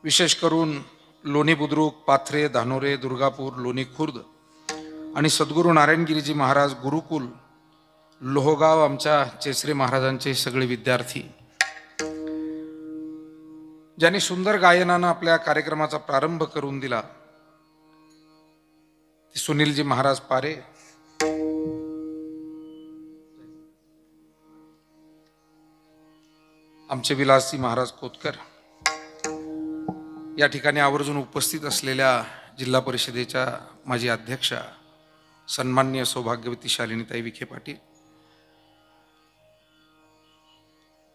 विशेष करून लोणी बुद्रुक, पाथरे, धानोरे, दुर्गापूर, लोणी खुर्द आणि सद्गुरू नारायणगिरीजी महाराज गुरुकुल, लोहगाव, आमच्या चेसरे महाराजांचे सगळे विद्यार्थी, ज्यांनी सुंदर गायनानं आपल्या कार्यक्रमाचा प्रारंभ करून दिला, सुनीलजी महाराज पारे, आमचे विलासजी महाराज कोतकर, या ठिकाणी आवर्जून उपस्थित असलेल्या जिल्हा परिषदेच्या माजी अध्यक्षा सन्माननीय सौभाग्यवती शालिनीताई विखे पाटील,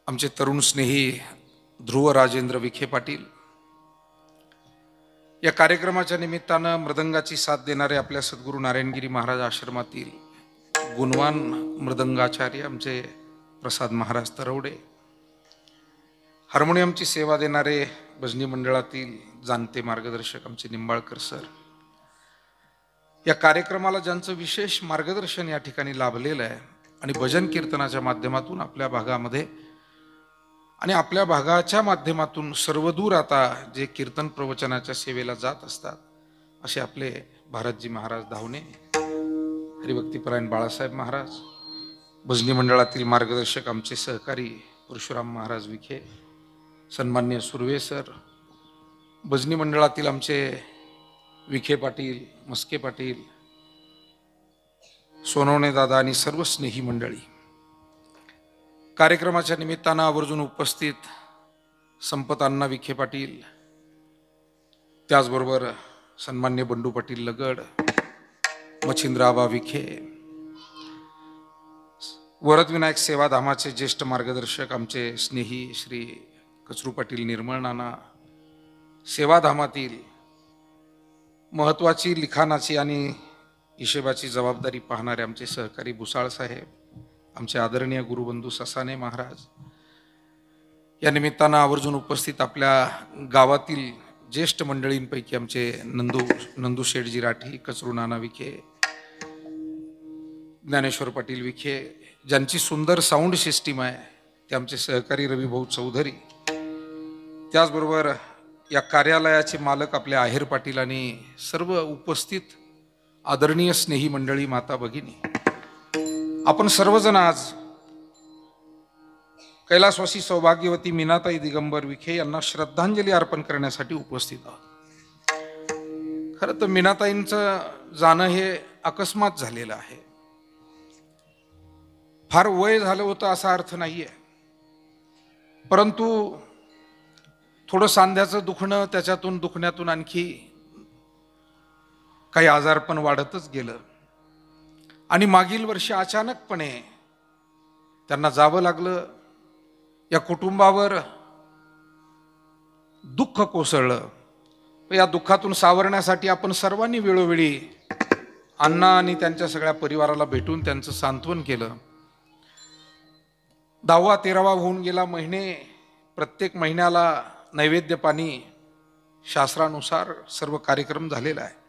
आमचे तरुण स्नेही ध्रुव राजेंद्र विखे पाटील, या कार्यक्रमाच्या निमित्तानं मृदंगाची साथ देणारे आपल्या सद्गुरू नारायणगिरी महाराज आश्रमातील गुणवान मृदंगाचार्य आमचे प्रसाद महाराज तरवडे, हार्मोनियमची सेवा देणारे भजनी मंडळातील जाणते मार्गदर्शक आमचे निंबाळकर सर, या कार्यक्रमाला ज्यांचं विशेष मार्गदर्शन या ठिकाणी लाभलेलं आहे आणि भजन कीर्तनाच्या माध्यमातून आपल्या भागामध्ये आणि आपल्या भागाच्या माध्यमातून सर्वदूर आता जे कीर्तन प्रवचनाच्या सेवेला जात असतात असे आपले भारतजी महाराज धावणे, हरिभक्तीपरायण बाळासाहेब महाराज, भजनी मंडळातील मार्गदर्शक आमचे सहकारी परशुराम महाराज विखे, सन्मान्य सुर्वे सर, भजनी मंडळातील आमचे विखे पाटील, मस्के पाटील, सोनवणे दादा आणि सर्व स्नेही मंडळी, कार्यक्रमाच्या निमित्तानं आवर्जून उपस्थित संपत अण्णा विखे पाटील, त्याचबरोबर सन्मान्य बंडू पाटील लगड, मच्छिंद्र आबा विखे, वरदविनायक सेवाधामाचे ज्येष्ठ मार्गदर्शक आमचे स्नेही श्री कचरू पाटील निर्मळ नाना, सेवाधामातील महत्वाची लिखाणाची आणि हिशेबाची जबाबदारी पाहणारे आमचे सहकारी भुसाळ साहेब, आमचे आदरणीय गुरुबंधू ससाने महाराज, या निमित्तानं आवर्जून उपस्थित आपल्या गावातील ज्येष्ठ मंडळींपैकी आमचे नंदू शेठजी राठी, कचरू नाना विखे, ज्ञानेश्वर पाटील विखे, ज्यांची सुंदर साऊंड सिस्टीम आहे ते आमचे सहकारी रविभाऊ चौधरी, त्याचबरोबर या कार्यालयाचे मालक आपले आहेर पाटील आणि सर्व उपस्थित आदरणीय स्नेही मंडळी, माता भगिनी, आपण सर्वजण आज कैलासवासी सौभाग्यवती मीनाताई दिगंबर विखे यांना श्रद्धांजली अर्पण करण्यासाठी उपस्थित आहोत. खरं तर मीनाताईंचं जाणं हे अकस्मात झालेलं आहे, फार वय झालं होतं असा अर्थ नाहीये, परंतु थोडं सांध्याचं दुखणं, त्याच्यातून दुखण्यातून आणखी काही आजारपण वाढतच गेलं आणि मागील वर्षी अचानकपणे त्यांना जावं लागलं. या कुटुंबावर दुःख कोसळलं. या दुःखातून सावरण्यासाठी आपण सर्वांनी वेळोवेळी अण्णा आणि त्यांच्या सगळ्या परिवाराला भेटून त्यांचं सांत्वन केलं. 10वा 13वा होऊन गेला महिने, प्रत्येक महिन्याला नैवेद्य पाणी शास्त्रानुसार सर्व कार्यक्रम झालेला आहे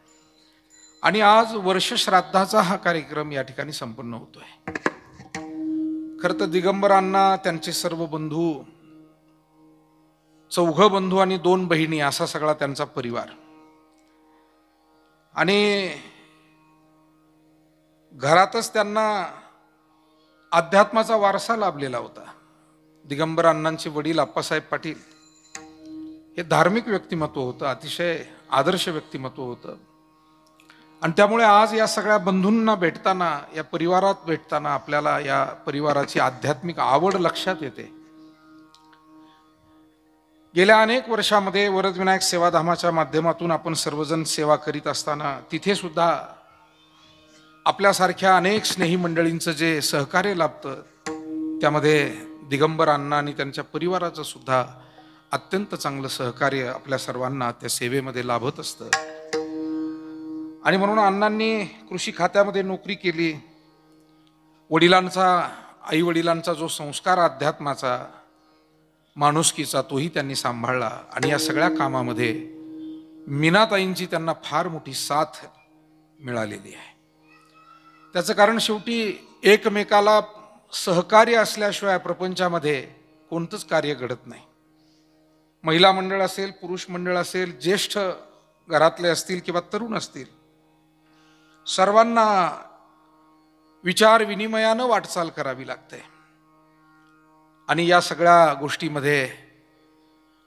आणि आज वर्ष श्राद्धाचा हा कार्यक्रम या ठिकाणी संपन्न होतोय. खरं तर दिगंबर अण्णा, त्यांचे सर्व बंधू, 4 बंधू आणि 2 बहिणी असा सगळा त्यांचा परिवार, आणि घरातच त्यांना अध्यात्माचा वारसा लाभलेला होता. दिगंबर अण्णांचे वडील आप्पासाहेब पाटील हे धार्मिक व्यक्तिमत्व होतं, अतिशय आदर्श व्यक्तिमत्व होतं, आणि त्यामुळे आज या सगळ्या बंधूंना भेटताना, या परिवारात भेटताना आपल्याला या परिवाराची आध्यात्मिक आवड लक्षात येते. गेल्या अनेक वर्षामध्ये वरदविनायक सेवाधामाच्या माध्यमातून आपण सर्वजण सेवा करीत असताना तिथे सुद्धा आपल्यासारख्या अनेक स्नेही मंडळींचं जे सहकार्य लाभतं, त्यामध्ये दिगंबर अण्णा आणि त्यांच्या परिवाराचं सुद्धा अत्यंत चांगलं सहकार्य आपल्या सर्वांना त्या सेवेमध्ये लाभत असतं. आणि म्हणून अण्णांनी कृषी खात्यामध्ये नोकरी केली. वडिलांचा, आई वडिलांचा जो संस्कार अध्यात्माचा, माणुसकीचा, तोही त्यांनी सांभाळला. आणि या सगळ्या कामामध्ये मीनाताईंची त्यांना फार मोठी साथ मिळालेली आहे. त्याचं कारण शेवटी एकमेकाला सहकार्य असल्याशिवाय प्रपंचामध्ये कोणतंच कार्य घडत नाही. महिला मंडळ असेल, पुरुष मंडळ असेल, ज्येष्ठ घरातले असतील किंवा तरुण असतील, सर्वांना विचार विनिमयानं वाटचाल करावी लागते. आणि या सगळ्या गोष्टीमध्ये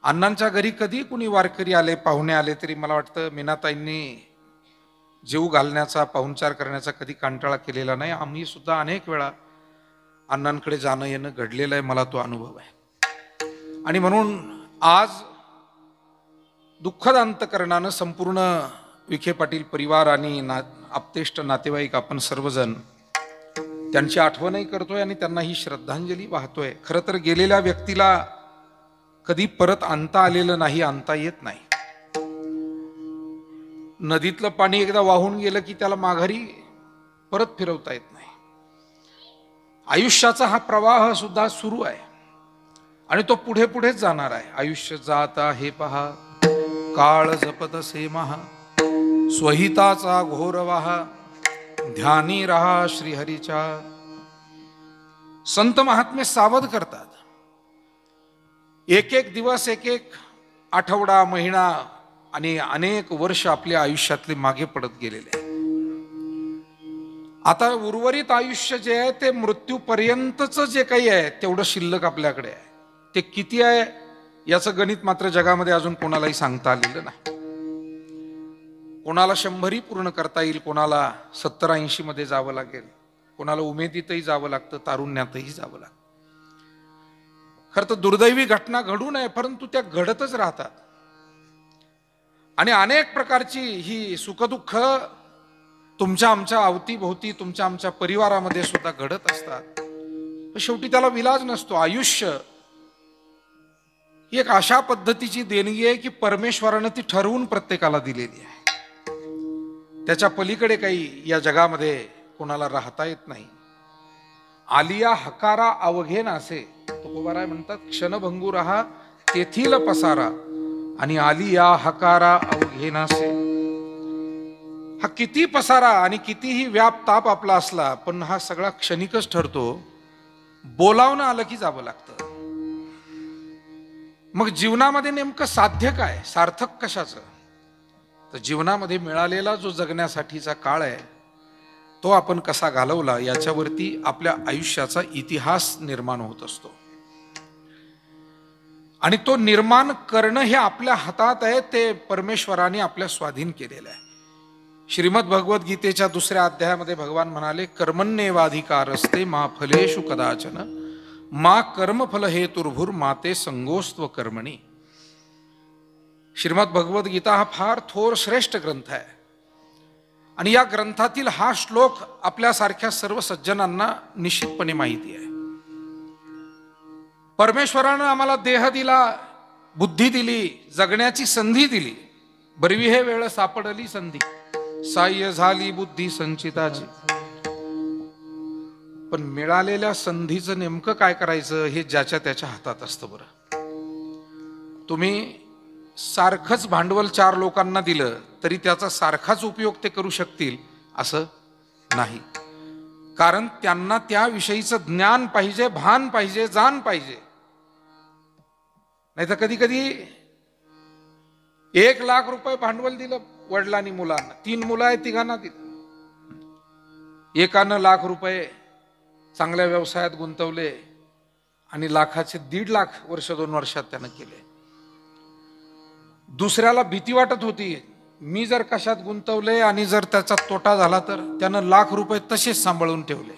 अण्णांच्या घरी कधी कुणी वारकरी आले, पाहुणे आले, तरी मला वाटतं मीनाताईंनी जीव घालण्याचा, पाहुणचार करण्याचा कधी कंटाळा केलेला नाही. आम्ही सुद्धा अनेक वेळा अण्णांकडे जाणं येणं घडलेलं आहे, मला तो अनुभव आहे. आणि म्हणून आज दुःखद अंतकरणानं संपूर्ण विखे पाटील परिवार आणि आप्तेष्ट नातेवाईक आपण सर्वजण त्यांची आठवणही करतोय आणि त्यांना ही श्रद्धांजली वाहतोय. खरं तर गेलेल्या व्यक्तीला कधी परत आणता आलेलं नाही, आणता येत नाही. नदीतलं पाणी एकदा वाहून गेलं की त्याला माघारी परत फिरवता येत नाही. आयुष्याचा हा प्रवाह सुद्धा सुरू आहे आणि तो पुढे पुढेच जाणार आहे. आयुष्य जात आहे पहा, काळ जपत से महा, स्वहिताचा घोर वाहा, ध्यानी रहा श्रीहरीच्या. संत महात्मे सावध करतात. एक एक दिवस, एक एक आठवडा, महिना आणि अनेक वर्ष आपल्या आयुष्यातले मागे पडत गेलेले आहे. आता उर्वरित आयुष्य जे आहे ते मृत्यूपर्यंतच जे काही आहे तेवढं शिल्लक आपल्याकडे आहे. ते किती आहे याचं गणित मात्र जगामध्ये अजून कोणालाही सांगता आलेलं नाही. कोणाला 100ही पूर्ण करता येईल, कोणाला 70-80 मध्ये जावं लागेल, कोणाला उमेदीतही जावं लागतं, तारुण्यातही जावं लागतं. खरं तर दुर्दैवी घटना घडू नये, परंतु त्या घडतच राहतात. आणि अनेक प्रकारची ही सुखदुःख तुमच्या आमच्या अवतीभोवती, तुमच्या आमच्या परिवारामध्ये सुद्धा घडत असतात. शेवटी त्याला विलाज नसतो. आयुष्य ही एक अशा पद्धतीची देणगी आहे की परमेश्वरानं ती ठरवून प्रत्येकाला दिलेली आहे. त्याच्या पलीकडे काही या जगामध्ये कोणाला राहता येत नाही. आलिया हकारा अवघे नासे, तुकोबाराय म्हणतात, क्षणभंगू रहा तेथील पसारा, आणि आलिया हकारा अवघे नासे. हा किती पसारा आणि कितीही व्याप ताप आपला असला, पण हा सगळा क्षणिकच ठरतो. बोलावणं आलं की जावं लागतं. मग जीवनामध्ये नेमकं साध्य काय, सार्थक कशाचं? तर जीवनामध्ये मिळालेला जो जगण्यासाठीचा काळ आहे तो आपण कसा घालवला याच्यावरती आपल्या आयुष्याचा इतिहास निर्माण होत असतो. आणि तो निर्माण करणं हे आपल्या हातात आहे. ते परमेश्वराने आपल्या स्वाधीन केलेलं आहे. श्रीमद भगवत गीतेच्या 2ऱ्या अध्यायामध्ये भगवान म्हणाले, कर्मण्येवाधिकारस्ते मा फलेषु कदाचन मा कर्मफल हेतुर्भुर माते संगोस्त्व कर्मणी. श्रीमद भगवत गीता हा फार थोर श्रेष्ठ ग्रंथ आहे आणि या ग्रंथातील हा श्लोक आपल्यासारख्या सर्व सज्जनांना निश्चितपणे माहिती आहे. परमेश्वरानं आम्हाला देह दिला, बुद्धी दिली, जगण्याची संधी दिली. बरवी हे वेळ सापडली संधी, साह्य झाली बुद्धी संचिताची. पण मिळालेल्या संधीचं नेमकं काय करायचं हे ज्याच्या त्याच्या हातात असतं. बरं, तुम्ही सारखंच भांडवल 4 लोकांना दिलं तरी त्याचा सारखाच उपयोग ते करू शकतील असं नाही. कारण त्यांना त्याविषयीचं ज्ञान पाहिजे, भान पाहिजे, जाण पाहिजे. नाही तर कधी कधी 1 लाख रुपये भांडवल दिलं वडिलांनी मुलांना, 3 मुलं आहेत, तिघांना दिलं. एकानं ₹1,00,000 चांगल्या व्यवसायात गुंतवले आणि लाखाचे 1.5 लाख वर्ष 2 वर्षात त्यानं केले. दुसऱ्याला भीती वाटत होती, मी जर कशात गुंतवले आणि जर त्याचा तोटा झाला तर, त्यानं ₹1,00,000 तसेच सांभाळून ठेवले.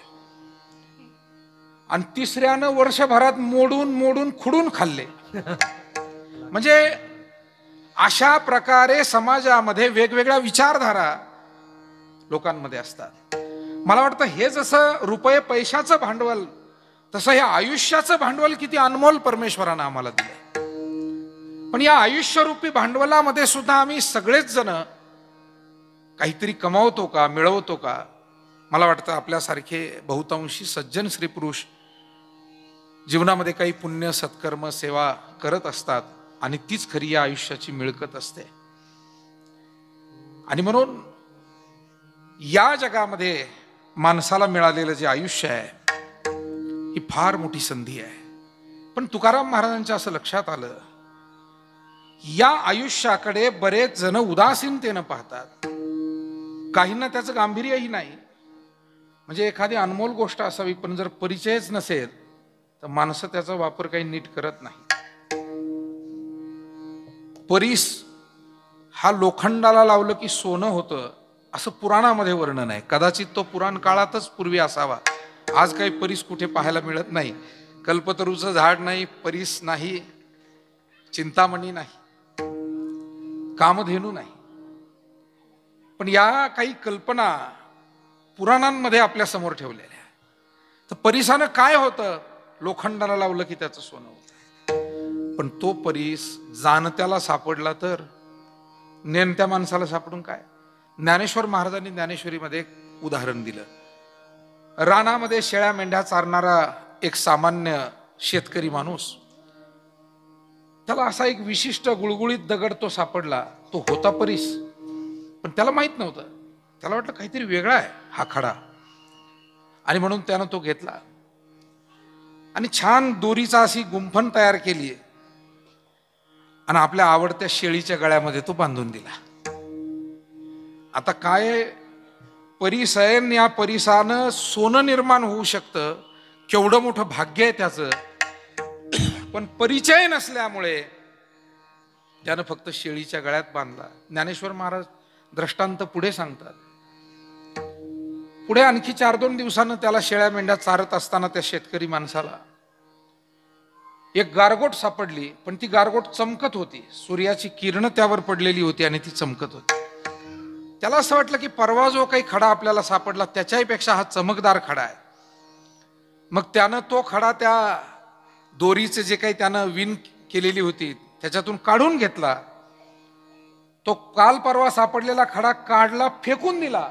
आणि तिसऱ्यानं वर्षभरात मोडून मोडून खुडून खाल्ले. म्हणजे अशा प्रकारे समाजामध्ये वेगवेगळ्या विचारधारा लोकांमध्ये असतात. मला वाटतं हे जसं रुपये पैशाचं भांडवल, तसं हे आयुष्याचं भांडवल किती अनमोल परमेश्वरानं आम्हाला दिलं. पण या आयुष्यरूपी भांडवलामध्ये सुद्धा आम्ही सगळेच जण काहीतरी कमावतो का, मिळवतो का? मला वाटतं आपल्यासारखे बहुतांशी सज्जन स्त्री पुरुष जीवनामध्ये काही पुण्य, सत्कर्म, सेवा करत असतात आणि तीच खरी या आयुष्याची मिळकत असते. आणि म्हणून या जगामध्ये माणसाला मिळालेलं जे आयुष्य आहे ही फार मोठी संधी आहे. पण तुकाराम महाराजांच्या असं लक्षात आलं या आयुष्याकडे बरेच जण उदासीनतेनं पाहतात. काहींना त्याचं गांभीर्यही नाही. म्हणजे एखादी अनमोल गोष्ट असावी, पण जर परिचयच नसेल तर माणसं त्याचा वापर काही नीट करत नाही. परीस हा लोखंडाला लावलं की सोनं होतं असं पुराणामध्ये वर्णन आहे. कदाचित तो पुराण काळातच पूर्वी असावा. आज काही परीस कुठे पाहायला मिळत नाही. कल्पतरूचं झाड नाही, परीस नाही, चिंतामणी नाही, कामधेनू नाही. पण या काही कल्पना पुराणांमध्ये आपल्या समोर ठेवलेल्या. तर परीसानं काय होतं? लोखंडाला लावलं की त्याचं सोनं होतं. पण तो परीस जाणत्याला सापडला तर नेणत्या माणसाला सापडून काय? ज्ञानेश्वर महाराजांनी ज्ञानेश्वरीमध्ये एक उदाहरण दिलं. रानामध्ये शेळ्या मेंढ्या चारणारा एक सामान्य शेतकरी माणूस, त्याला असा एक विशिष्ट गुळगुळीत दगड तो सापडला. तो होता परीस, पण त्याला माहित नव्हतं. त्याला वाटलं काहीतरी वेगळा आहे हा खडा, आणि म्हणून त्यानं तो घेतला आणि छान दोरीचा अशी गुंफण तयार केली आणि आपल्या आवडत्या शेळीच्या गळ्यामध्ये तो बांधून दिला. आता काय परीस आहे, या परीसानं सोनं निर्माण होऊ शकतं, केवढं मोठं भाग्य आहे त्याचं. पण परिचय नसल्यामुळे त्यानं फक्त शेळीच्या गळ्यात बांधला. ज्ञानेश्वर महाराज दृष्टांत पुढे सांगतात. पुढे आणखी 4-2 दिवसानं त्याला शेळ्या मेंढ्या चारत असताना त्या शेतकरी माणसाला एक गारगोट सापडली. पण ती गारगोट चमकत होती, सूर्याची किरण त्यावर पडलेली होती आणि ती चमकत होती. त्याला असं वाटलं की परवा जो काही खडा आपल्याला सापडला त्याच्यापेक्षा हा चमकदार खडा आहे. मग त्यानं तो खडा त्या दोरीचे जे काही त्यानं विण केलेली होती त्याच्यातून काढून घेतला. तो काल परवा सापडलेला खडा काढला, फेकून दिला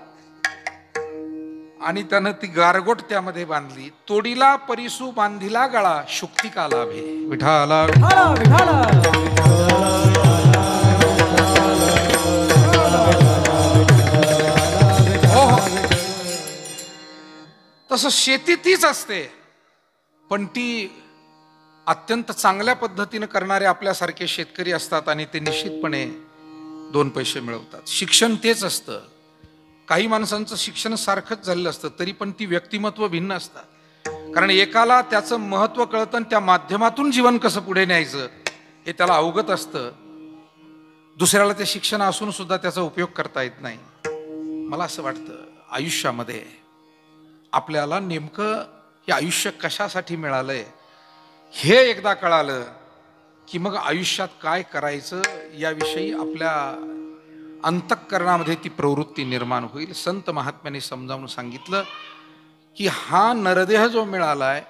आणि त्यानं ती गारगोट त्यामध्ये बांधली. तोडीला परिसू बांधिला गळा, शुक्तिका लाभे विठाला. तसं शेती तीच असते, पण ती अत्यंत चांगल्या पद्धतीनं करणारे आपल्यासारखे शेतकरी असतात आणि ते निश्चितपणे 2 पैसे मिळवतात. शिक्षण तेच असतं. काही माणसांचं शिक्षण सारखंच झालेलं असतं, तरी पण ती व्यक्तिमत्व भिन्न असतात. कारण एकाला त्याचं महत्व कळतं आणि त्या माध्यमातून जीवन कसं पुढे न्यायचं हे त्याला अवगत असतं. दुसऱ्याला ते शिक्षण असून सुद्धा त्याचा उपयोग करता येत नाही. मला असं वाटतं आयुष्यामध्ये आपल्याला नेमकं हे आयुष्य कशासाठी मिळालंय हे एकदा कळालं की मग आयुष्यात काय करायचं याविषयी आपल्या अंतःकरणामध्ये ती प्रवृत्ती निर्माण होईल. संत महात्म्यांनी समजावून सांगितलं की हा नरदेह जो मिळालाय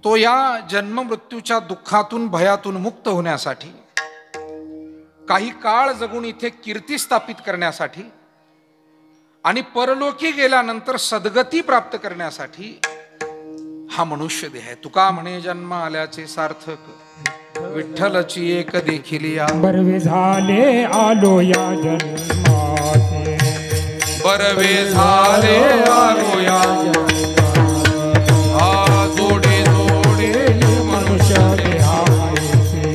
तो या जन्म मृत्यूच्या दुःखातून भयातून मुक्त होण्यासाठी, काही काळ जगून इथे कीर्ती स्थापित करण्यासाठी आणि परलोकी गेल्यानंतर सद्गती प्राप्त करण्यासाठी हा मनुष्य देह आहे. तुका म्हणे जन्म आल्याचे सार्थक, विठ्ठलची एक देखील या बरवे झाले आलो या जन्माचे, बरवे झाले आलो या हा जोडे जोडे मनुष्य देहाचे,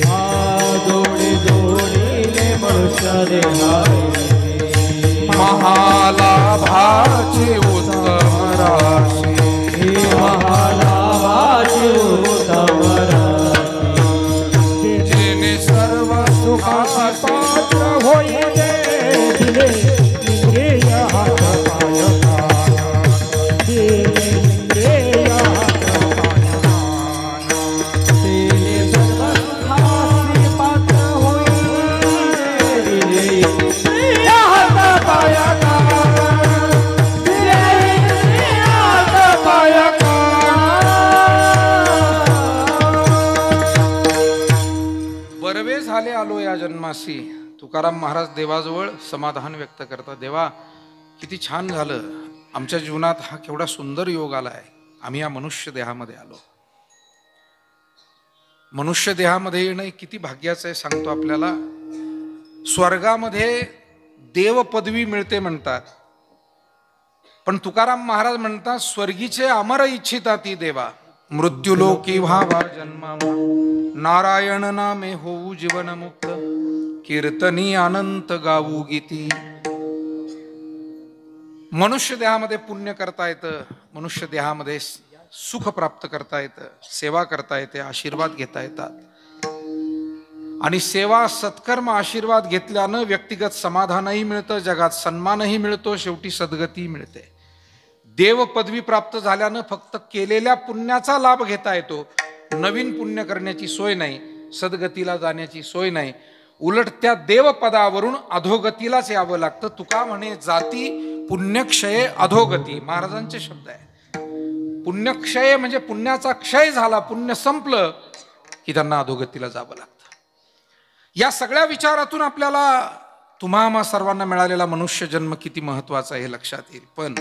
जोडे जोडीले मनुष्य देहाचे, महालाभाचे उत्तम राशी, महालाभाचे उत्तम राशी, जेने सर्व सुखाची पात्र होईले दिले इंद्रिय हात पाय कान, दिले इंद्रिय हात पाय कान, दिले सर्व सुखाची पात्र होईले दिले इंद्रिय हात पाय कान, दिले इंद्रिय हात पाय बरवे झाले आलो या जन्मासी. तुकाराम महाराज देवाजवळ समाधान व्यक्त करतात. देवा, किती छान झालं, आमच्या जीवनात हा केवढा सुंदर योग आलाय. आम्ही या मनुष्य देहामध्ये आलो. मनुष्य देहामध्ये येणं किती भाग्याचं आहे सांगतो आपल्याला. स्वर्गामध्ये देव पदवी मिळते म्हणतात, पण तुकाराम महाराज म्हणतात स्वर्गीचे अमर इच्छिता ती देवा, मृत्यूलोकी व्हावा जन्मा नारायण नामे होऊ जीवन मुक्त, कीर्तनी अनंत गाऊ गीती. मनुष्य देहामध्ये पुण्य करता येतं, मनुष्य देहामध्ये सुख प्राप्त करता येतं, सेवा करता येते, आशीर्वाद घेता येतात. आणि सेवा सत्कर्म आशीर्वाद घेतल्यानं व्यक्तिगत समाधानही मिळतं, जगात सन्मानही मिळतो, शेवटी सद्गती मिळते. देव पदवी प्राप्त झाल्यानं फक्त केलेल्या पुण्याचा लाभ घेता येतो, नवीन पुण्य करण्याची सोय नाही, सद्गतीला जाण्याची सोय नाही. उलट त्या देवपदावरून अधोगतीलाच यावं लागतं. तुका म्हणे जाती पुण्यक्षये अधोगती, महाराजांचे शब्द आहे. पुण्यक्षय म्हणजे पुण्याचा क्षय झाला, पुण्य संपलं की त्यांना अधोगतीला जावं लागतं. या सगळ्या विचारातून आपल्याला तुम्हा आम्हा सर्वांना मिळालेला मनुष्य जन्म किती महत्वाचा आहे हे लक्षात येईल. पण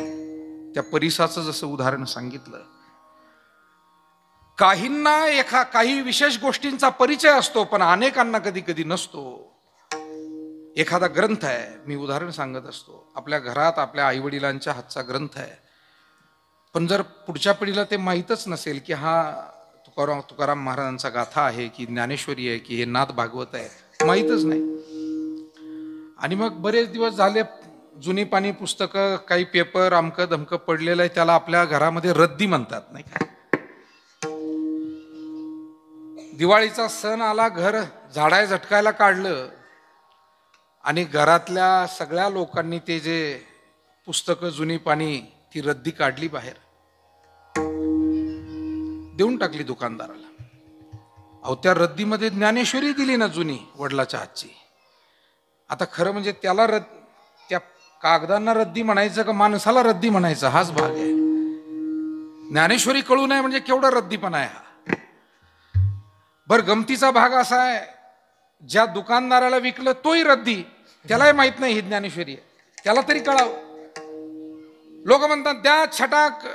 त्या परिसाचं जसं उदाहरण सांगितलं, काहींना काही विशेष गोष्टींचा परिचय असतो, पण अनेकांना कधी कधी नसतो. एखादा ग्रंथ आहे, मी उदाहरण सांगत असतो, आपल्या घरात आपल्या आईवडिलांच्या हातचा ग्रंथ आहे, पण जर पुढच्या पिढीला ते माहीतच नसेल की हा तुकाराम महाराजांचा गाथा आहे की ज्ञानेश्वरी आहे की हे नाथ भागवत आहे, माहीतच नाही. आणि मग बरेच दिवस झाले जुनी पानी पुस्तकं, काही पेपर अमकं धमकं पडलेलं आहे, त्याला आपल्या घरामध्ये रद्दी म्हणतात, नाही का. दिवाळीचा सण आला, घर झाडाय झटकायला काढलं आणि घरातल्या सगळ्या लोकांनी ते जे पुस्तकं जुनी पानी ती रद्दी काढली बाहेर, देऊन टाकली दुकानदाराला. अहो, त्या रद्दीमध्ये ज्ञानेश्वरी दिली ना जुनी वडिलाच्या हातची. आता खरं म्हणजे त्याला त्या कागदांना रद्दी म्हणायचं का माणसाला रद्दी म्हणायचं हाच भाग आहे. ज्ञानेश्वरी कळू नये म्हणजे केवढा रद्दीपणा आहे हा. बर, गमतीचा भाग असा आहे, ज्या दुकानदाराला विकलं तोही रद्दी, त्यालाही माहित नाही ही ज्ञानेश्वरी आहे, त्याला तरी कळावं. लोक म्हणतात द्या छटाक,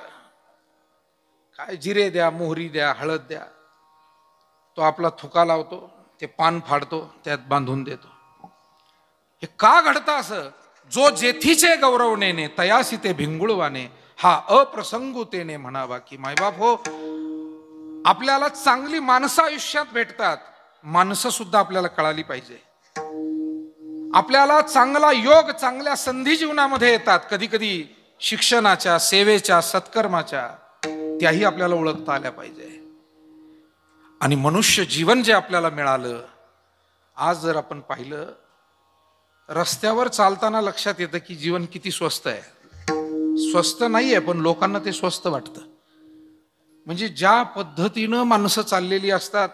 काय जिरे द्या, मोहरी द्या, हळद द्या. तो आपला थुका लावतो, ते पान फाडतो, त्यात बांधून देतो. हे का घडतं असं? जो जेथीचे गौरव नेने तयासी ते भिंगुळवाने, हा अप्रसंगुतेने म्हणावा की मायबाप हो. आपल्याला चांगली माणसं आयुष्यात भेटतात, माणसं सुद्धा आपल्याला कळाली पाहिजे. आपल्याला चांगला योग, चांगल्या संधी जीवनामध्ये येतात, कधी कधी शिक्षणाच्या, सेवेच्या, सत्कर्माच्या, त्याही आपल्याला ओळखता आल्या पाहिजे. आणि मनुष्य जीवन जे आपल्याला मिळालं, आज जर आपण पाहिलं, रस्त्यावर चालताना लक्षात येतं की जीवन किती स्वस्त आहे. स्वस्त नाहीये, पण लोकांना ते स्वस्त वाटतं. म्हणजे ज्या पद्धतीनं माणसं चाललेली असतात,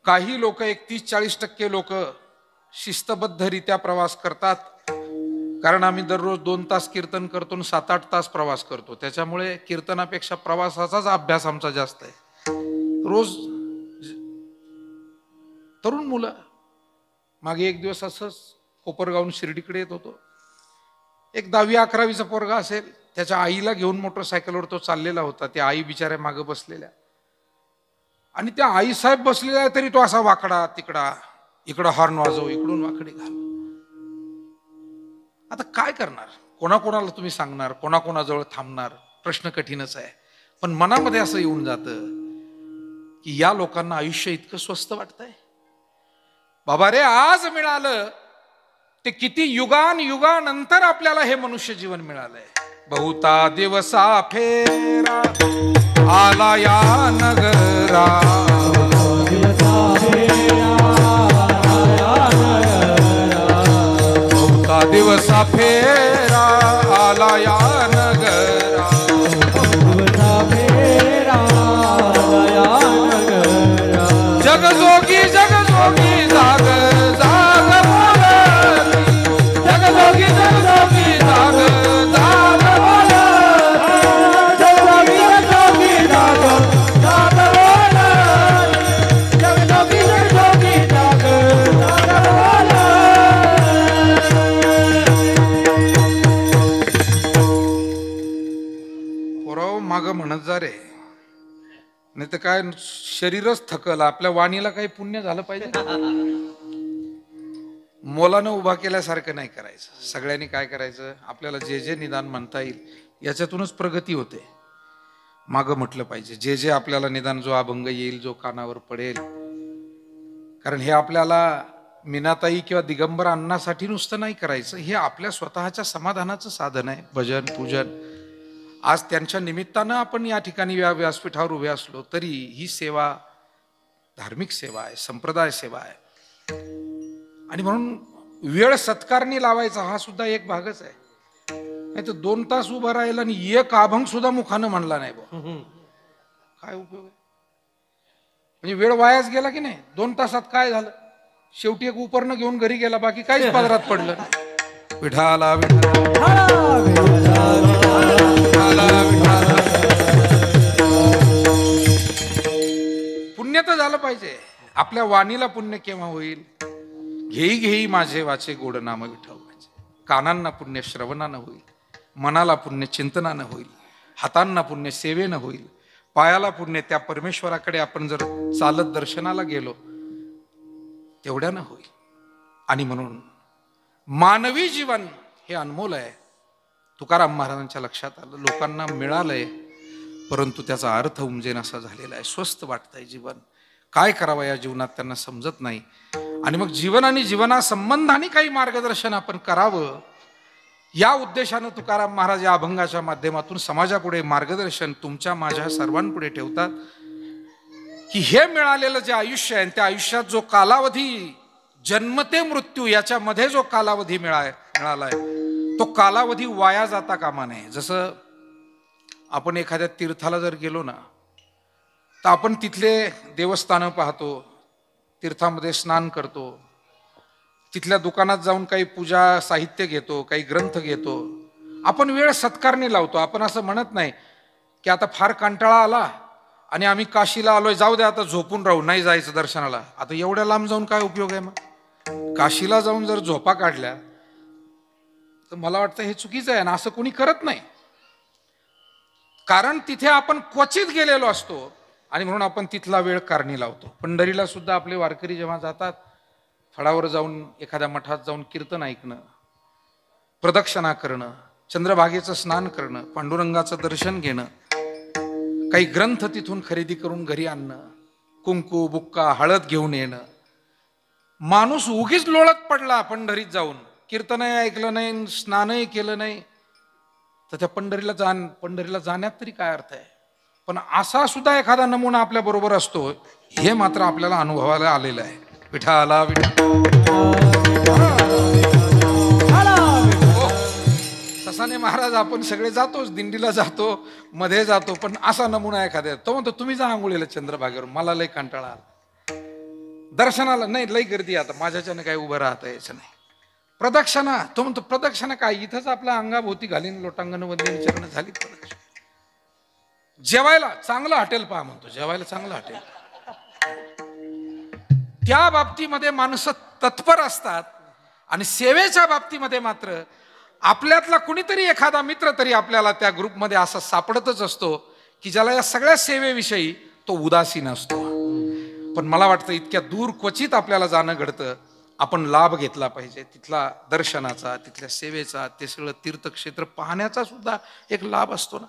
काही लोक 31-40% लोक शिस्तबद्धरित्या प्रवास करतात, कारण आम्ही दररोज 2 तास कीर्तन करतो आणि 7-8 तास प्रवास करतो, त्याच्यामुळे कीर्तनापेक्षा प्रवासाचाच अभ्यास आमचा जास्त आहे. रोज तरुण मुलं, मागे एक दिवस असंच कोपरगावून शिर्डीकडे येत होतो, एक 10वी-11वीचा पोरगा असेल, त्याच्या आईला घेऊन मोटरसायकलवर तो चाललेला होता. त्या आई बिचाऱ्या मागं बसलेल्या, आणि त्या आईसाहेब बसलेल्या तरी तो असा वाकडा तिकडा, इकडं हॉर्न वाजव, इकडून वाकडी घाल. आता काय करणार? कोणाकोणाला तुम्ही सांगणार, कोणाकोणाजवळ थांबणार? प्रश्न कठीणच आहे. पण मनामध्ये असं येऊन जातं की या लोकांना आयुष्य इतकं स्वस्त वाटतंय. बाबा रे, आज मिळालं ते किती युगानंतर आपल्याला हे मनुष्य जीवन मिळालंय. बहुता दिवसा फेरा आला या नगरा, बहुता दिवसा फेरा आला या नगरा, जगजोगी जगजोगी जाग जाग बोलती, जगजोगी जगजोगी जाग जाग बोलती, जगजोगी जगजोगी जाग जाग बोलती, जगजोगी जगजोगी जाग जाग बोलती. पोराव माग म्हणत जा रे, नाही तर काय शरीरच थकल, आपल्या वाणीला काही पुण्य झालं पाहिजे. मोलानं उभा केल्यासारखं नाही करायचं. सगळ्यांनी काय करायचं, आपल्याला जे जे निदान म्हणता येईल याच्यातूनच प्रगती होते. मागं म्हटलं पाहिजे जे जे आपल्याला निदान, जो अभंग येईल, जो कानावर पडेल, कारण हे आपल्याला मीनाताई किंवा दिगंबर अण्णासाठी नुसतं नाही करायचं, हे आपल्या स्वतःच्या समाधानाचं साधन आहे. भजन पूजन आज त्यांच्या निमित्तानं आपण या ठिकाणी व्यासपीठावर उभे असलो तरी ही सेवा धार्मिक सेवा आहे, संप्रदाय सेवा आहे. आणि म्हणून वेळ सत्कारणी लावायचा हा सुद्धा एक भागच आहे. नाही तर 2 तास उभं राहिला आणि एक अभंग सुद्धा मुखानं म्हणला नाही बा, काय उपयोग आहे? म्हणजे वेळ वायाच गेला की नाही. 2 तासात काय झालं? शेवटी एक उपरणं घेऊन घरी गेला, बाकी काहीच पदरात पडलं नाही. विठाला विठाला पुण्य तर झालं पाहिजे. आपल्या वाणीला पुण्य केव्हा होईल? घेई घेई माझे वाचे गोड नाम विठ्ठल. कानांना पुण्य श्रवणानं होईल, मनाला पुण्य चिंतनानं होईल, हातांना पुण्य सेवेनं होईल, पायाला पुण्य त्या परमेश्वराकडे आपण जर चालत दर्शनाला गेलो तेवढ्यानं होईल. आणि म्हणून मानवी जीवन हे अनमोल आहे. तुकाराम महाराजांच्या लक्षात आलं, लोकांना मिळालंय परंतु त्याचा अर्थ उमजेन असा झालेला आहे. स्वस्त वाटतंय जीवन, काय करावं या जीवनात त्यांना समजत नाही. आणि मग जीवन आणि जीवनासंबंधाने काही मार्गदर्शन आपण करावं या उद्देशानं तुकाराम महाराज या अभंगाच्या माध्यमातून समाजापुढे मार्गदर्शन तुमच्या माझ्या सर्वांपुढे ठेवतात की हे मिळालेलं जे आयुष्य आहे त्या आयुष्यात जो कालावधी जन्म ते मृत्यू याच्यामध्ये जो कालावधी मिळालाय तो कालावधी वाया जाता कामा नये. जसं आपण एखाद्या तीर्थाला जर गेलो ना तर आपण तिथले देवस्थानं पाहतो, तीर्थामध्ये स्नान करतो, तिथल्या दुकानात जाऊन काही पूजा साहित्य घेतो, काही ग्रंथ घेतो, आपण वेळ सत्कारणी लावतो. आपण असं म्हणत नाही की आता फार कंटाळा आला आणि आम्ही काशीला आलोय, जाऊ दे आता झोपून राहू, नाही जायचं दर्शनाला. आता एवढ्या लांब जाऊन काय उपयोग आहे? मग काशीला जाऊन जर झोपा काढल्या तर मला वाटतं हे चुकीचं आहे ना. असं कोणी करत नाही, कारण तिथे आपण क्वचित गेलेलो असतो आणि म्हणून आपण तिथला वेळ कारणी लावतो. पंढरीला सुद्धा आपले वारकरी जेव्हा जातात, फळावर जाऊन एखाद्या मठात जाऊन कीर्तन ऐकणं, प्रदक्षिणा करणं, चंद्रभागेचं स्नान करणं, पांडुरंगाचं दर्शन घेणं, काही ग्रंथ तिथून खरेदी करून घरी आणणं, कुंकू बुक्का हळद घेऊन येणं. माणूस उगीच लोळत पडला पंढरीत जाऊन, कीर्तनही ऐकलं नाही, स्नानही केलं नाही, तर त्या पंढरीला जाण्यात तरी काय अर्थ आहे? पण असा सुद्धा एखादा नमुना आपल्या बरोबर असतो, हे मात्र आपल्याला अनुभवायला आलेलं आहे. विठाला ससाने महाराज आपण सगळे जातोच, दिंडीला जातो, मध्ये जातो, पण असा नमुना एखाद्या तो म्हणतो तुम्ही जा आंघोळीला चंद्रभागेवर, मला लय कंटाळा आला, दर्शनाला नाही लय गर्दी, आता माझ्याच्यानं काही उभं राहता यायचं नाही. प्रदक्षिणा, तो म्हणतो प्रदक्षिणा काय, इथंच आपल्या अंगाभोवती घालीन लोटांगण वंदन चरण झाली प्रदक्षिणा. जेवायला चांगलं हॉटेल पहा म्हणतो, जेवायला चांगलं हॉटेल. त्या बाबतीमध्ये माणसं तत्पर असतात आणि सेवेच्या बाबतीमध्ये मात्र आपल्यातला कुणीतरी एखादा मित्र तरी आपल्याला त्या ग्रुपमध्ये असा सापडतच असतो की ज्याला या सगळ्या सेवेविषयी तो उदासीन असतो. पण मला वाटतं इतक्या दूर क्वचित आपल्याला जाणं घडतं. आपण लाभ घेतला पाहिजे तिथला दर्शनाचा, तिथल्या सेवेचा, ते सगळं तीर्थक्षेत्र पाहण्याचा सुद्धा एक लाभ असतो ना.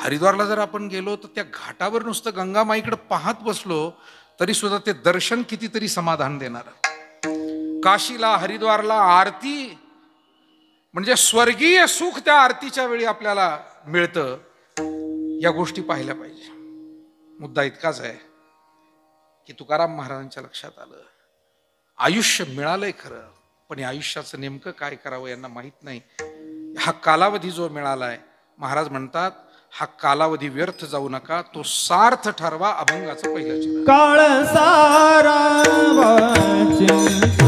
हरिद्वारला जर आपण गेलो तर त्या घाटावर नुसतं गंगामाईकडे पाहत बसलो तरी सुद्धा ते दर्शन कितीतरी समाधान देणार. काशीला हरिद्वारला आरती म्हणजे स्वर्गीय सुख त्या आरतीच्या वेळी आपल्याला मिळतं. या गोष्टी पाहिल्या पाहिजे. मुद्दा इतकाच आहे की तुकाराम महाराजांच्या लक्षात आलं, आयुष्य मिळालंय खरं, पण या आयुष्याचं नेमकं काय करावं यांना माहित नाही. हा कालावधी जो मिळालाय, महाराज म्हणतात हा कालावधी व्यर्थ जाऊ नका, तो सार्थ ठरवा. अभंगाचं पहिलं चरण. काळ सारा वाचिंत,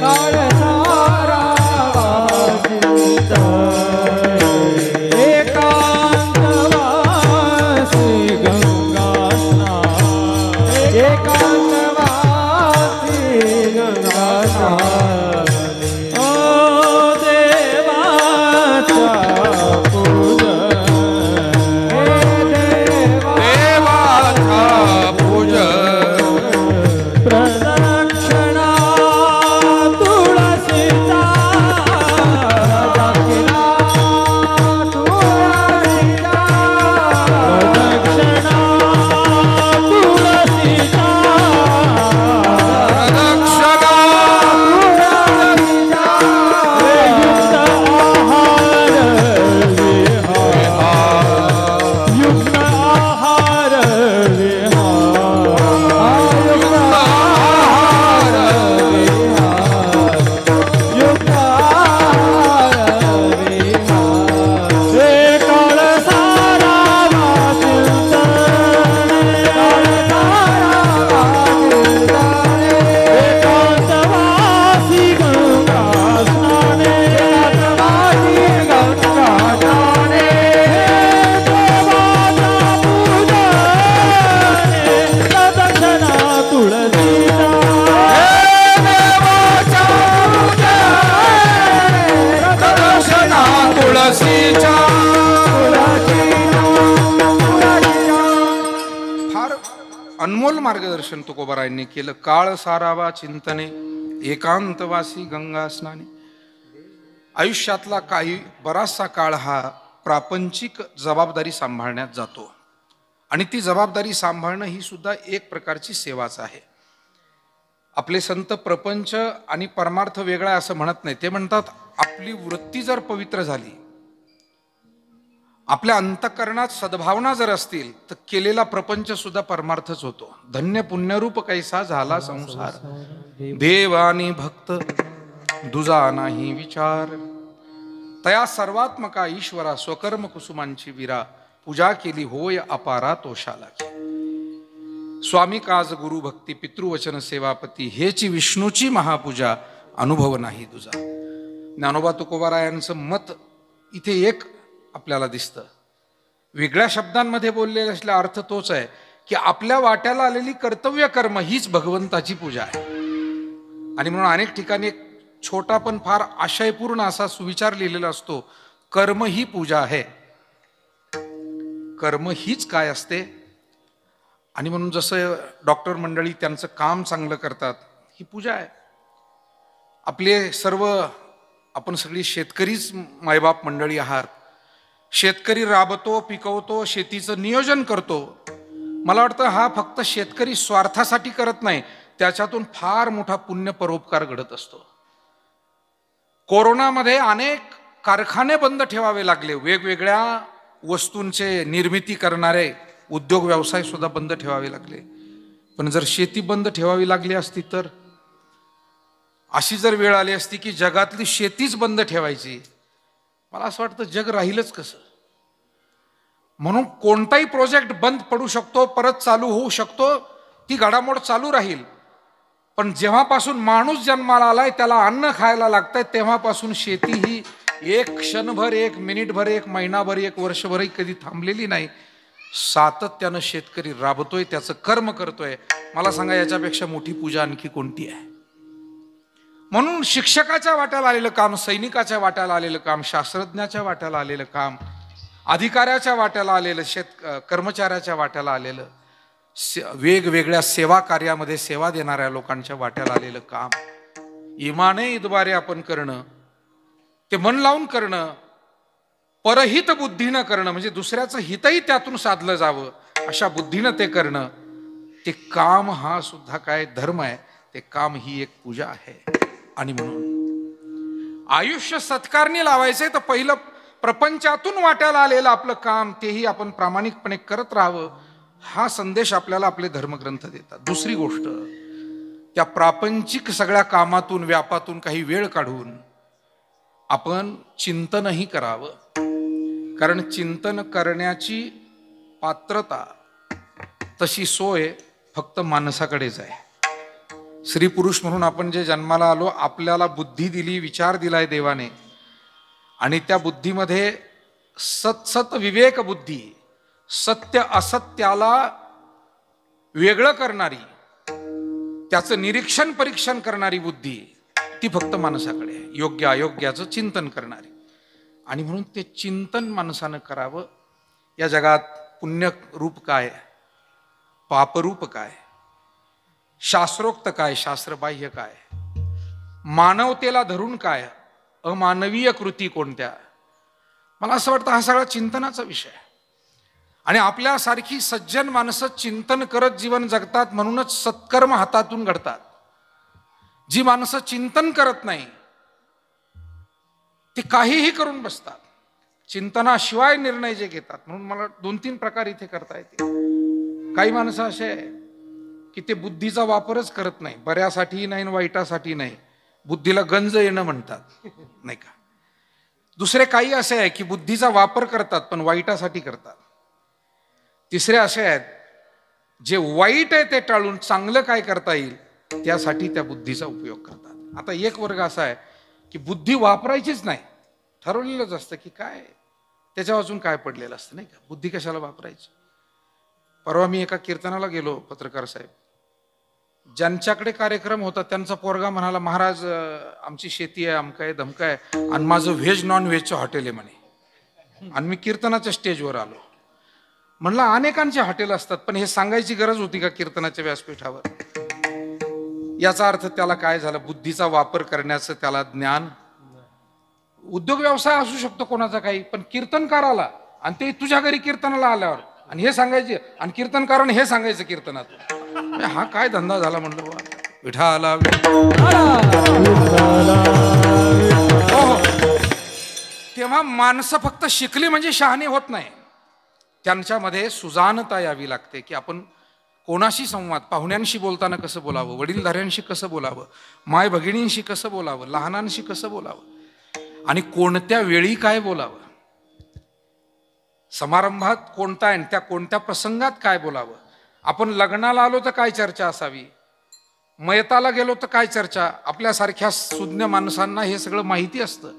काळ सारा वाचिंत, एकांत वासी गंगा स्नान, एकांत वासी गंगा स्नान, ओ देवाचा देवाचा पूजन मार्गदर्शन तुकोबारायांनी केलं. काळ सारावा चिंतने एकांतवासी गंगा स्नाने. आयुष्यातला काही बराचसा काळ हा प्रापंचिक जबाबदारी सांभाळण्यात जातो आणि ती जबाबदारी सांभाळणं ही सुद्धा एक प्रकारची सेवाच आहे. आपले संत प्रपंच आणि परमार्थ वेगळा असं म्हणत नाही. ते म्हणतात आपली वृत्ती जर पवित्र झाली, आपल्या अंतःकरणात सद्भावना जर असतील तर केलेला प्रपंच सुद्धा परमार्थच होतो. धन्य पुण्यरूप कैसा झाला संसार, देव आणि भक्त दुजा नाही विचार. तया सर्वात्मका ईश्वरा स्वकर्म कुसुमांची विरा, पूजा केली होय अपारा तोषाला. स्वामी काज गुरु भक्ती पितृवचन सेवापती, हेची विष्णूची महापूजा, अनुभव नाही तुझा. ज्ञानोबा तुकोबारायांचं मत इथे एक आपल्याला दिसतं. वेगळ्या शब्दांमध्ये बोललेला असला अर्थ तोच आहे की आपल्या वाट्याला आलेली कर्तव्य कर्म हीच भगवंताची पूजा आहे. आणि म्हणून अनेक ठिकाणी एक छोटा पण फार आशयपूर्ण असा सुविचार लिहिलेला असतो, कर्म ही पूजा आहे. कर्म हीच काय असते. आणि म्हणून जसं डॉक्टर मंडळी त्यांचं काम चांगलं करतात, ही पूजा आहे. आपले सर्व आपण सगळी शेतकरीच मायबाप मंडळी आहात. शेतकरी राबतो, पिकवतो, शेतीचं नियोजन करतो. मला वाटतं हा फक्त शेतकरी स्वार्थासाठी करत नाही, त्याच्यातून फार मोठा पुण्य परोपकार घडत असतो. कोरोनामध्ये अनेक कारखाने बंद ठेवावे लागले. वेगवेगळ्या वस्तूंचे निर्मिती करणारे उद्योग व्यवसाय सुद्धा बंद ठेवावे लागले. पण जर शेती बंद ठेवावी लागली असती तर, अशी जर वेळ आली असती की जगातली शेतीच बंद ठेवायची, मला असं वाटतं जग राहीलच कसं. म्हणून कोणताही प्रोजेक्ट बंद पडू शकतो, परत चालू होऊ शकतो, ती घडामोड चालू राहील. पण जेव्हापासून माणूस जन्माला आलाय, त्याला अन्न खायला लागतंय, तेव्हापासून शेती ही एक क्षणभर, एक मिनिटभर, एक महिनाभर, एक वर्षभरही कधी थांबलेली नाही. सातत्यानं शेतकरी राबतोय, त्याचं कर्म करतोय. मला सांगा याच्यापेक्षा मोठी पूजा आणखी कोणती आहे. म्हणून शिक्षकाच्या वाट्याला आलेलं काम, सैनिकाच्या वाट्याला आलेलं काम, शास्त्रज्ञाच्या वाट्याला आलेलं काम, अधिकाऱ्याच्या वाट्याला आलेलं, कर्मचाऱ्याच्या वाट्याला आलेलं, वेगवेगळ्या सेवा कार्यामध्ये सेवा देणाऱ्या लोकांच्या वाट्याला आलेलं काम, इमाने द्वारे आपण करणं, ते मन लावून करणं, परहित बुद्धीनं करणं, म्हणजे दुसऱ्याचं हितही त्यातून साधलं जावं अशा बुद्धीनं ते करणं, ते काम हा सुद्धा काय धर्म आहे. ते काम ही एक पूजा आहे. आणि म्हणून आयुष्य सत्कारणी लावायचंय तर पहिलं प्रपंचातून वाट्याला आलेलं आपलं काम, तेही आपण प्रामाणिकपणे करत राहावं, हा संदेश आपल्याला आपले धर्मग्रंथ देतात. दुसरी गोष्ट, त्या प्रापंचिक सगळ्या कामातून, व्यापातून काही वेळ काढून आपण चिंतनही करावं. कारण चिंतन करण्याची पात्रता, तशी सोय फक्त माणसाकडेच आहे. स्त्री पुरुष म्हणून आपण जे जन्माला आलो, आपल्याला बुद्धी दिली, विचार दिलाय देवाने, आणि त्या बुद्धीमध्ये सत विवेक बुद्धी, सत्य असत्याला वेगळं करणारी, त्याचं निरीक्षण परीक्षण करणारी बुद्धी, ती फक्त माणसाकडे आहे. योग्य अयोग्याचं चिंतन करणारी. आणि म्हणून ते चिंतन माणसानं करावं. या जगात पुण्य रूप काय, पापरूप काय, शास्त्रोक्त काय, शास्त्रबाह्य काय, मानवतेला धरून काय, अमानवीय कृती कोणत्या. मला असं वाटतं हा सगळा चिंतनाचा विषय आहे. आणि आपल्यासारखी सज्जन माणसं चिंतन करत जीवन जगतात, म्हणूनच सत्कर्म हातातून घडतात. जी माणसं चिंतन करत नाही ते काहीही करून बसतात, चिंतनाशिवाय निर्णय जे घेतात. म्हणून मला 2-3 प्रकार इथे करता येते. काही माणसं असे आहे की ते बुद्धीचा वापरच करत नाही, बऱ्यासाठी नाही, वाईटासाठी नाही, बुद्धीला गंज येणं म्हणतात, नाही का. दुसरे काही असे आहे की बुद्धीचा वापर करतात पण वाईटासाठी करतात. तिसरे असे आहेत जे वाईट आहे ते टाळून चांगलं काय करता येईल त्यासाठी त्या बुद्धीचा उपयोग करतात. आता एक वर्ग असा आहे की बुद्धी वापरायचीच नाही, ठरवलेलंच असतं की काय त्याच्या वाचून काय पडलेलं असतं, नाही का. बुद्धी कशाला वापरायची. परवा मी एका कीर्तनाला गेलो, पत्रकार साहेब, ज्यांच्याकडे कार्यक्रम होता त्यांचा पोरगा म्हणाला, महाराज आमची शेती आहे, अमका आहे, धमका आहे, आणि माझं व्हेज नॉन व्हेजचं हॉटेल आहे म्हणे. आणि मी कीर्तनाच्या स्टेजवर आलो. म्हणलं अनेकांचे हॉटेल असतात, पण हे सांगायची गरज होती का कीर्तनाच्या व्यासपीठावर? याचा अर्थ त्याला काय झालं? बुद्धीचा वापर करण्याचं त्याला ज्ञान. उद्योग व्यवसाय असू शकतो कोणाचा काही, पण कीर्तनकाराला, आणि ते तुझ्या घरी कीर्तनाला आल्यावर आणि हे सांगायचे, आणि कीर्तनकाराने हे सांगायचं कीर्तनात, हा काय धंदा झाला म्हणलं बा. विठाला तेव्हा माणसं फक्त शिकली म्हणजे शहाणी होत नाही, त्यांच्यामध्ये सुजाणता यावी लागते, की आपण कोणाशी संवाद, पाहुण्यांशी बोलताना कसं बोलावं, वडीलधाऱ्यांशी कसं बोलावं, माय भगिनींशी कसं बोलावं, लहानांशी कसं बोलावं, आणि कोणत्या वेळी काय बोलावं, समारंभात कोणता आहे त्या कोणत्या प्रसंगात काय बोलावं. आपण लग्नाला आलो तर काय चर्चा असावी, मयताला गेलो तर काय चर्चा. आपल्यासारख्या सुज्ञ माणसांना हे सगळं माहिती असतं.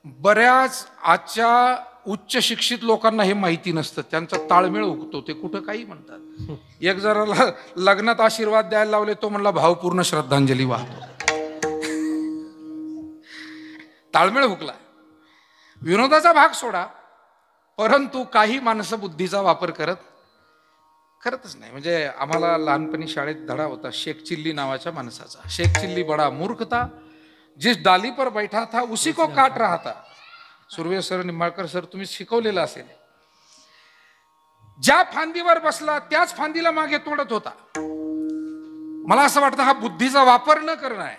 बऱ्याच आजच्या उच्च शिक्षित लोकांना हे माहिती नसतं, त्यांचा ताळमेळ उगतो, ते कुठं काही म्हणतात. एक जरा लग्नात आशीर्वाद द्यायला लावले, तो म्हणला भावपूर्ण श्रद्धांजली वाहतो. ताळमेळ हुकला. विनोदाचा भाग सोडा, परंतु काही माणसं बुद्धीचा वापर करतच नाही. म्हणजे आम्हाला लहानपणी शाळेत धडा होता शेख चिल्ली नावाच्या माणसाचा. शेख चिल्ली बडा मूर्ख था, जिस डाली पर बैठा था उसी को काट रहा था. सुर्वे सर, निंबाळकर सर, तुम्ही शिकवलेलं असेल. ज्या फांदीवर बसला त्याच फांदीला मागे तोडत होता. मला असं वाटतं हा बुद्धीचा वापर न करणं आहे.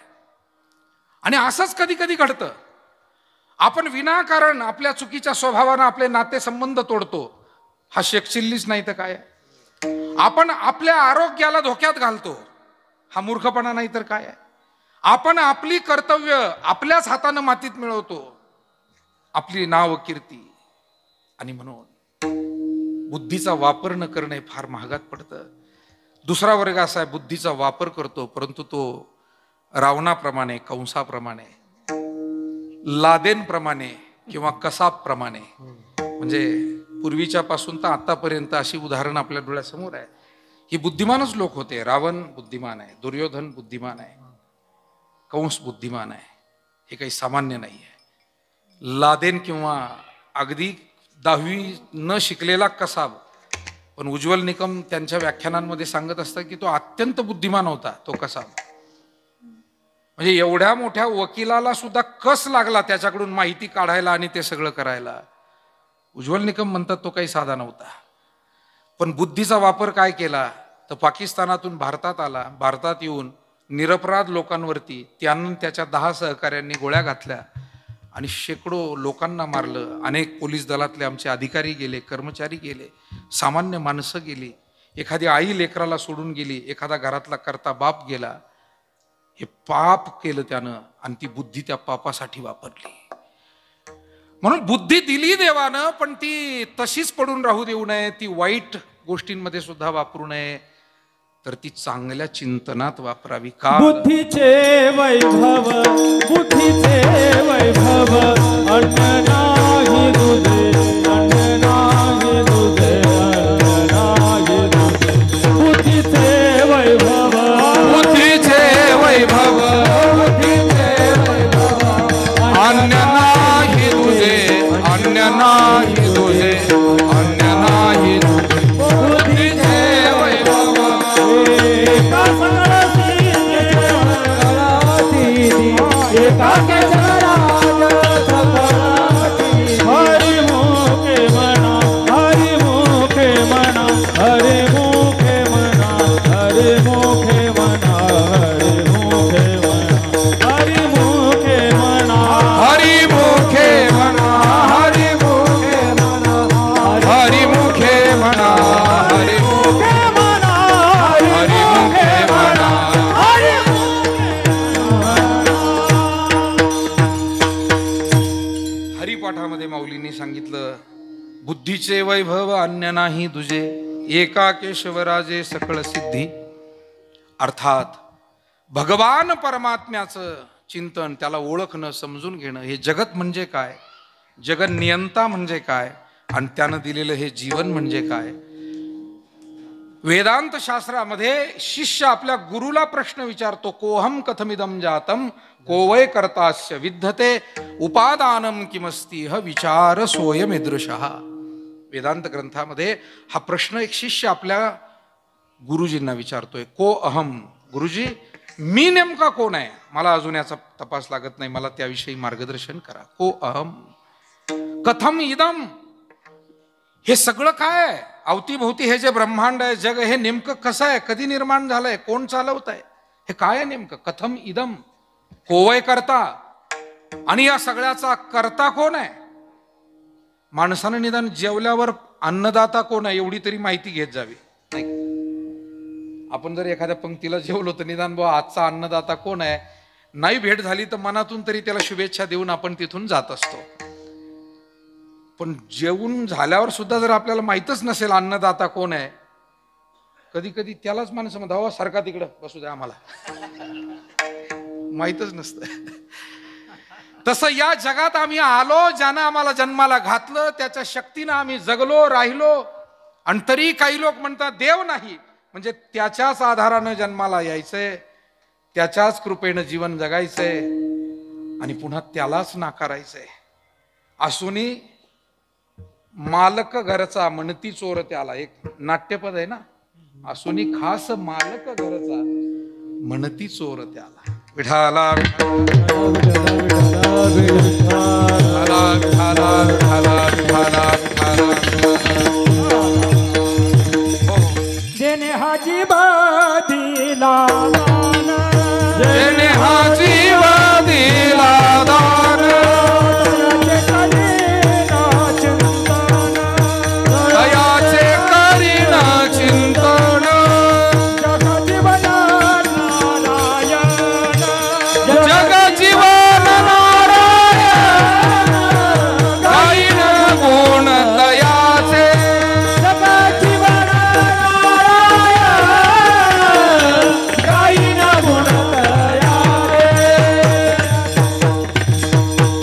आणि असंच कधी कधी घडतं, आपण विनाकारण आपल्या चुकीच्या स्वभावानं आपले नातेसंबंध तोडतो. हा शेख चिल्लीच नाही तर काय. आपण आपल्या आरोग्याला धोक्यात घालतो, हा मूर्खपणा नाही तर काय आहे. आपण आपली कर्तव्य आपल्याच हातानं मातीत मिळवतो, आपली नाव कीर्ती. आणि म्हणून बुद्धीचा वापर न करणे फार महागात पडतं. दुसरा वर्ग असा आहे, बुद्धीचा वापर करतो, परंतु तो रावणाप्रमाणे, कंसाप्रमाणे, लादेनप्रमाणे किंवा कसाबप्रमाणे. म्हणजे पूर्वीच्या पासून तर आतापर्यंत अशी उदाहरणं आपल्या डोळ्यासमोर आहे. ही बुद्धिमानच लोक होते. रावण बुद्धिमान आहे, दुर्योधन बुद्धिमान आहे, कंस बुद्धिमान आहे. हे काही सामान्य नाही आहे. लादेन किंवा अगदी 10वी न शिकलेला कसाब, पण उज्ज्वल निकम त्यांच्या व्याख्यानांमध्ये सांगत असतात की तो अत्यंत बुद्धिमान होता, तो कसाब. म्हणजे एवढ्या मोठ्या वकिलाला सुद्धा कस लागला त्याच्याकडून माहिती काढायला आणि ते सगळं करायला. उज्ज्वल निकम म्हणतात तो काही साधा नव्हता. पण बुद्धीचा वापर काय केला तर पाकिस्तानातून भारतात आला. भारतात येऊन निरपराध लोकांवरती त्यानं त्याच्या 10 सहकाऱ्यांनी गोळ्या घातल्या आणि शेकडो लोकांना मारलं. अनेक पोलीस दलातले आमचे अधिकारी गेले, कर्मचारी गेले, सामान्य माणसं गेली. एखादी आई लेकराला सोडून गेली, एखादा घरातला करता बाप गेला. हे पाप केलं त्यानं आणि ती बुद्धी त्या पापासाठी वापरली. म्हणून बुद्धी दिली देवानं, पण ती तशीच पडून राहू देऊ नये. ती वाईट गोष्टींमध्ये सुद्धा वापरू नये, तर ती चांगल्या चिंतनात वापरावी. का? बुद्धीचे वैभव, बुद्धीचे वैभव, अन्न नाही दुधे, अन्न नाही दुधे, अन्न नाही दुधे. बुद्धीचे वैभव, बुद्धीचे वैभव, बुद्धीचे वैभव, अन्य नाही तुझे, अन्य नाही तुझे, अन्य नाही तुझे. बुद्धीचे वैभव, एका संगती एका केशराज सकळाती. हरी मुखे म्हणा, हरी मुखे म्हणा, हरी मुखे म्हणा, हरी मुखे म्हणा, हरी मुखे म्हणा, हरी मुखे म्हणा, हरी मुखे म्हणा, हरी मुखे म्हणा, हरी मुखे म्हणा, हरी मुखे म्हणा, हरी मुखे म्हणा. हरी हरिपाठामध्ये माऊलींनी सांगितलं, बुद्धीचे वैभव अन्य नाही तुझे, एका केशवराजे सकळ सिद्धी. अर्थात भगवान परमात्म्याचं चिंतन, त्याला ओळखणं, समजून घेणं. हे जगत म्हणजे काय, जगत नियंता म्हणजे काय, आणि त्यानं दिलेलं हे जीवन म्हणजे काय. वेदांत शास्त्रामध्ये शिष्य आपल्या गुरुला प्रश्न विचारतो, कोहम कथमिदम जातम को वै कर्तास्य विद्धते उपादानम किमस्ति ह विचार सोयमिदृशः. वेदांत ग्रंथामध्ये हा प्रश्न एक शिष्य आपल्या गुरुजींना विचारतोय, को अहम, गुरुजी मी नेमका कोण आहे, मला अजून याचा तपास लागत नाही, मला त्याविषयी मार्गदर्शन करा. को अहम कथम इदम, हे सगळं काय आहे, अवतीभोवती हे जे ब्रह्मांड आहे, जग, हे नेमकं कसं आहे, कधी निर्माण झालंय, कोण चालवत आहे, हे काय आहे नेमकं. कथम इदम, कोवय करता, आणि या सगळ्याचा करता कोण आहे. माणसानं निदान जेवल्यावर अन्नदाता कोण आहे एवढी तरी माहिती घेत जावी. नाही, आपण जर एखाद्या पंक्तीला जेवलो तर निदान बुवा आजचा अन्नदाता कोण आहे, नाही भेट झाली तर मनातून तरी त्याला शुभेच्छा देऊन आपण तिथून जात असतो. पण जेवून झाल्यावर सुद्धा जर आपल्याला माहीतच नसेल अन्नदाता कोण आहे, कधी कधी त्यालाच माणसं म्हणतात, अहो सारखा तिकडं बसू द्या आम्हाला, माहीतच नसतं. तसं या जगात आम्ही आलो, ज्यानं आम्हाला जन्माला घातलं, त्याच्या शक्तीनं आम्ही जगलो राहिलो, आणि तरी काही लोक म्हणतात देव नाही, म्हणजे त्याच्याच आधारानं जन्माला यायचंय, त्याच्याच कृपेनं जीवन जगायचंय, आणि पुन्हा त्यालाच नाकारायचंय. असूनी मालक घरचा म्हणती चोर त्याला, एक नाट्यपद आहे ना, असूनी खास मालक घरचा म्हणती चोर त्याला. विठाला जेने हा जीव दिला दान, जेने हा जीव दिला दान, दयाचे करीन चिंतन, जग जीवन नारायण, गाईन गुण दयाचे,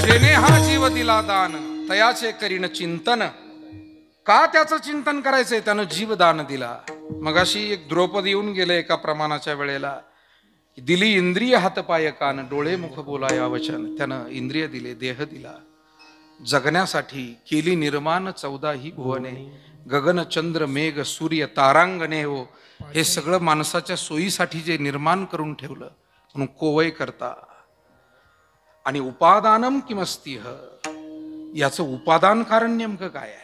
जेने हा जीव दिला दान, तयाचे करीन चिंतन. का त्याचं चिंतन करायचंय, त्यानं जीवदान दिला. मगाशी एक द्रौपदी येऊन गेले एका प्रमाणाच्या वेळेला, दिली इंद्रिय हातपाय कान, डोळे मुख बोलाया वचन. त्यानं इंद्रिय दिले, देह दिला जगण्यासाठी. केली निर्माण 14 ही भुवने, गगन चंद्र मेघ सूर्य तारांगणे हो, हे सगळं माणसाच्या सोयीसाठी जे निर्माण करून ठेवलं, म्हणून कोवय करता. आणि उपादानम किमस्तिह, याचं उपादान कारण नेमकं काय आहे.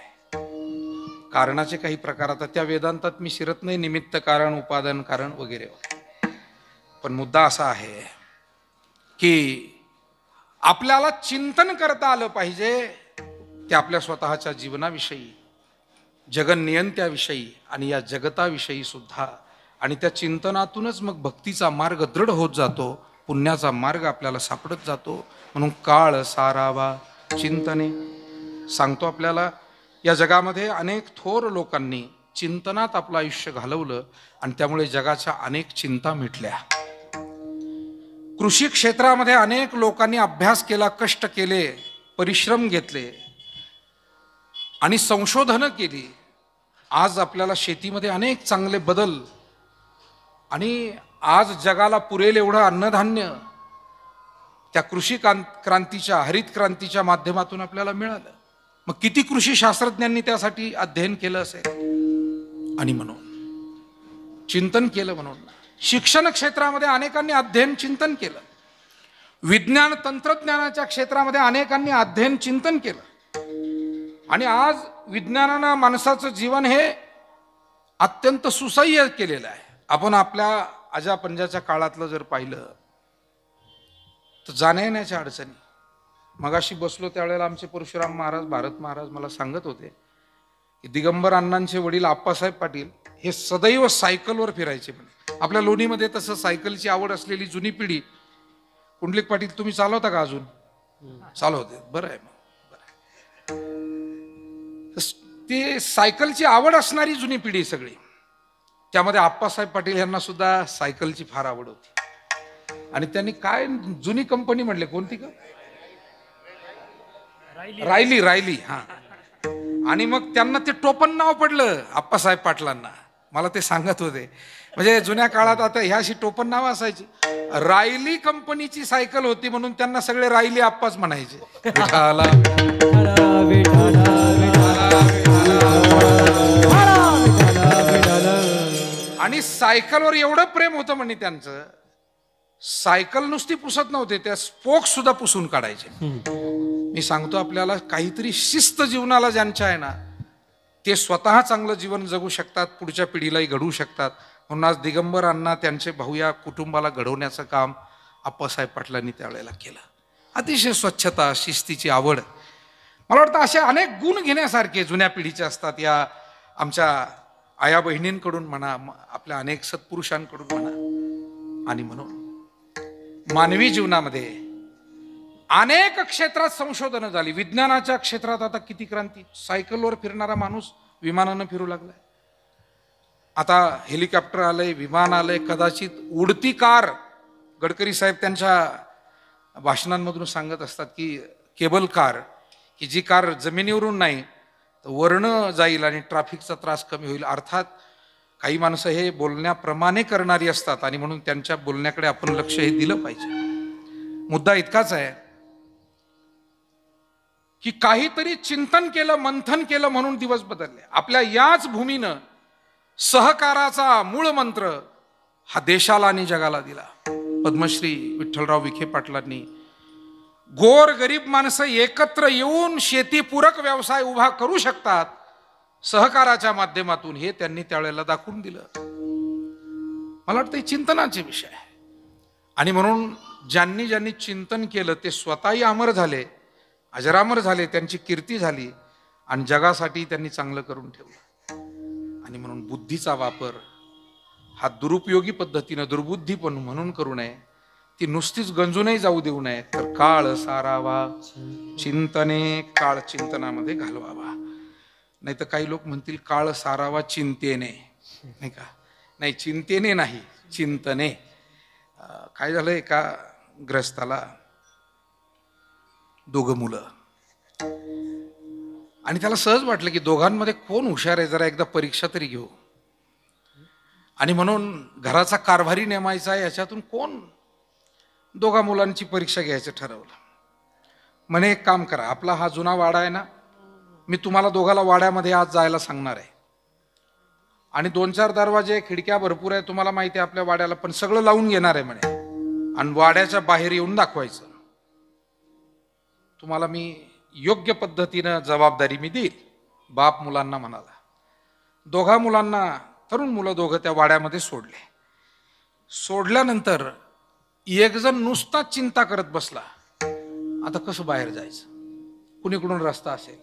कारणाचे काही प्रकार आता त्या वेदांतात मी शिरत नाही, निमित्त कारण, उपादान कारण वगैरे. पण मुद्दा असा आहे की आपल्याला चिंतन करता आलं पाहिजे ते आपल्या स्वतःच्या जीवनाविषयी, जगनियंत्याविषयी आणि या जगताविषयी सुद्धा. आणि त्या चिंतनातूनच मग भक्तीचा मार्ग दृढ होत जातो, पुण्याचा मार्ग आपल्याला सापडत जातो. म्हणून काळ सारावा चिंतने. सांगतो आपल्याला, या जगामध्ये अनेक थोर लोकांनी चिंतनात आपलं आयुष्य घालवलं, आणि त्यामुळे जगाच्या अनेक चिंता मिटल्या. कृषी क्षेत्रामध्ये अनेक लोकांनी अभ्यास केला, कष्ट केले, परिश्रम घेतले आणि संशोधनं केली. आज आपल्याला शेतीमध्ये अनेक चांगले बदल, आणि आज जगाला पुरेल एवढं अन्नधान्य त्या कृषी क्रांतीच्या, हरित क्रांतीच्या माध्यमातून आपल्याला मिळालं. मग किती कृषी शास्त्रज्ञांनी त्यासाठी अध्ययन केलं असेल, आणि म्हणून चिंतन केलं. म्हणून शिक्षण क्षेत्रामध्ये अनेकांनी अध्ययन चिंतन केलं, विज्ञान तंत्रज्ञानाच्या क्षेत्रामध्ये अनेकांनी अध्ययन चिंतन केलं, आणि आज विज्ञानानं माणसाचं जीवन हे अत्यंत सुसह्य केलेलं आहे. आपण आपल्या आजा पंजाच्या काळातलं जर पाहिलं तर जाण्या येण्याच्या अडचणी. मगाशी बसलो त्यावेळेला आमचे परशुराम महाराज, भारत महाराज मला सांगत होते की दिगंबर अण्णांचे वडील आप्पासाहेब पाटील हे सदैव सायकलवर फिरायचे. म्हणे आपल्या लोणीमध्ये तसं सायकलची आवड असलेली जुनी पिढी. कुंडलिक पाटील तुम्ही चालवता का अजून? चालवते, बरं आहे. ते सायकलची आवड असणारी जुनी पिढी सगळी, त्यामध्ये आप्पासाहेब पाटील यांना सुद्धा सायकलची फार आवड होती. आणि त्यांनी काय जुनी कंपनी म्हणले, कोणती का? रायली. हा. आणि मग त्यांना ते टोपण नाव पडलं आप्पासाहेब पाटलांना. मला ते सांगत होते, म्हणजे जुन्या काळात आता ह्याशी टोपण नाव असायची. रायली कंपनीची सायकल होती म्हणून त्यांना सगळे रायली आप्पाच म्हणायचे. आणि सायकलवर एवढं प्रेम होतं म्हणे त्यांचं, सायकल नुसती पुसत नव्हते, त्या स्पोक सुद्धा पुसून काढायचे. मी सांगतो आपल्याला, काहीतरी शिस्त जीवनाला ज्यांच्या आहे ना, ते स्वतः चांगलं जीवन जगू शकतात, पुढच्या पिढीलाही घडवू शकतात. म्हणून आज दिगंबर अण्णा त्यांचे भाऊ या कुटुंबाला घडवण्याचं काम आप्पासाहेब पाटलांनी त्यावेळेला केलं. अतिशय स्वच्छता, शिस्तीची आवड, मला वाटतं असे अनेक गुण घेण्यासारखे जुन्या पिढीचे असतात. या आमच्या आया बहिणींकडून म्हणा, आपल्या अनेक सत्पुरुषांकडून म्हणा. आणि म्हणून मानवी जीवनामध्ये अनेक क्षेत्रात संशोधनं झाली. विज्ञानाच्या क्षेत्रात आता किती क्रांती. सायकलवर फिरणारा माणूस विमानानं फिरू लागलाय, आता हेलिकॉप्टर आलंय, विमान आलंय, कदाचित उडती कार. गडकरी साहेब त्यांच्या भाषणांमधून सांगत असतात की केबल कार, की जी कार जमिनीवरून नाही तर वरनं जाईल आणि ट्रॅफिकचा त्रास कमी होईल. अर्थात काही माणसं हे बोलण्याप्रमाणे करणारी असतात आणि म्हणून त्यांच्या बोलण्याकडे आपण लक्ष हे दिलं पाहिजे. मुद्दा इतकाच आहे की काहीतरी चिंतन केलं, मंथन केलं म्हणून दिवस बदलले. आपल्या याच भूमीनं सहकाराचा मूळ मंत्र हा देशाला आणि जगाला दिला. पद्मश्री विठ्ठलराव विखे पाटलांनी गोर गरीब माणसं एकत्र येऊन शेतीपूरक व्यवसाय उभा करू शकतात सहकाराच्या माध्यमातून, हे त्यांनी त्यावेळेला दाखवून दिलं. मला वाटतं हे चिंतनाचे विषय आहे. आणि म्हणून ज्यांनी ज्यांनी चिंतन केलं ते स्वतःही अमर झाले, अजरामर झाले, त्यांची कीर्ती झाली आणि जगासाठी त्यांनी चांगलं करून ठेवलं. आणि म्हणून बुद्धीचा वापर हा दुरुपयोगी पद्धतीनं, दुर्बुद्धी पण म्हणून करू नये, ती नुसतीच गंजूनही जाऊ देऊ नये, तर काळ सारावा चिंतने, काळ चिंतनामध्ये घालवावा. नाही तर काही लोक म्हणतील काळ सारावा चिंतेने, नाही का? नाही, चिंतेने नाही, चिंतने. काय झालं, एका ग्रस्ताला 2 मुलं, आणि त्याला सहज वाटलं की दोघांमध्ये कोण हुशार आहे, जरा एकदा परीक्षा तरी घेऊ. आणि म्हणून घराचा कारभारी नेमायचा आहे, याच्यातून कोण, 2 मुलांची परीक्षा घ्यायचं ठरवलं. म्हणे एक काम करा, आपला हा जुना वाडा आहे ना, मी तुम्हाला दोघाला वाड्यामध्ये आज जायला सांगणार आहे आणि 2-4 दरवाजे, खिडक्या भरपूर आहे, तुम्हाला माहिती आहे आपल्या वाड्याला, पण सगळं लावून घेणार आहे म्हणे आणि वाड्याच्या बाहेर येऊन दाखवायचं. तुम्हाला मी योग्य पद्धतीनं जबाबदारी मी देईल. बाप मुलांना म्हणाला. 2 मुलांना, तरुण मुलं 2 त्या वाड्यामध्ये सोडले. सोडल्यानंतर एक जण नुसता चिंता करत बसला, आता कसं बाहेर जायचं, कुणीकडून रस्ता असेल,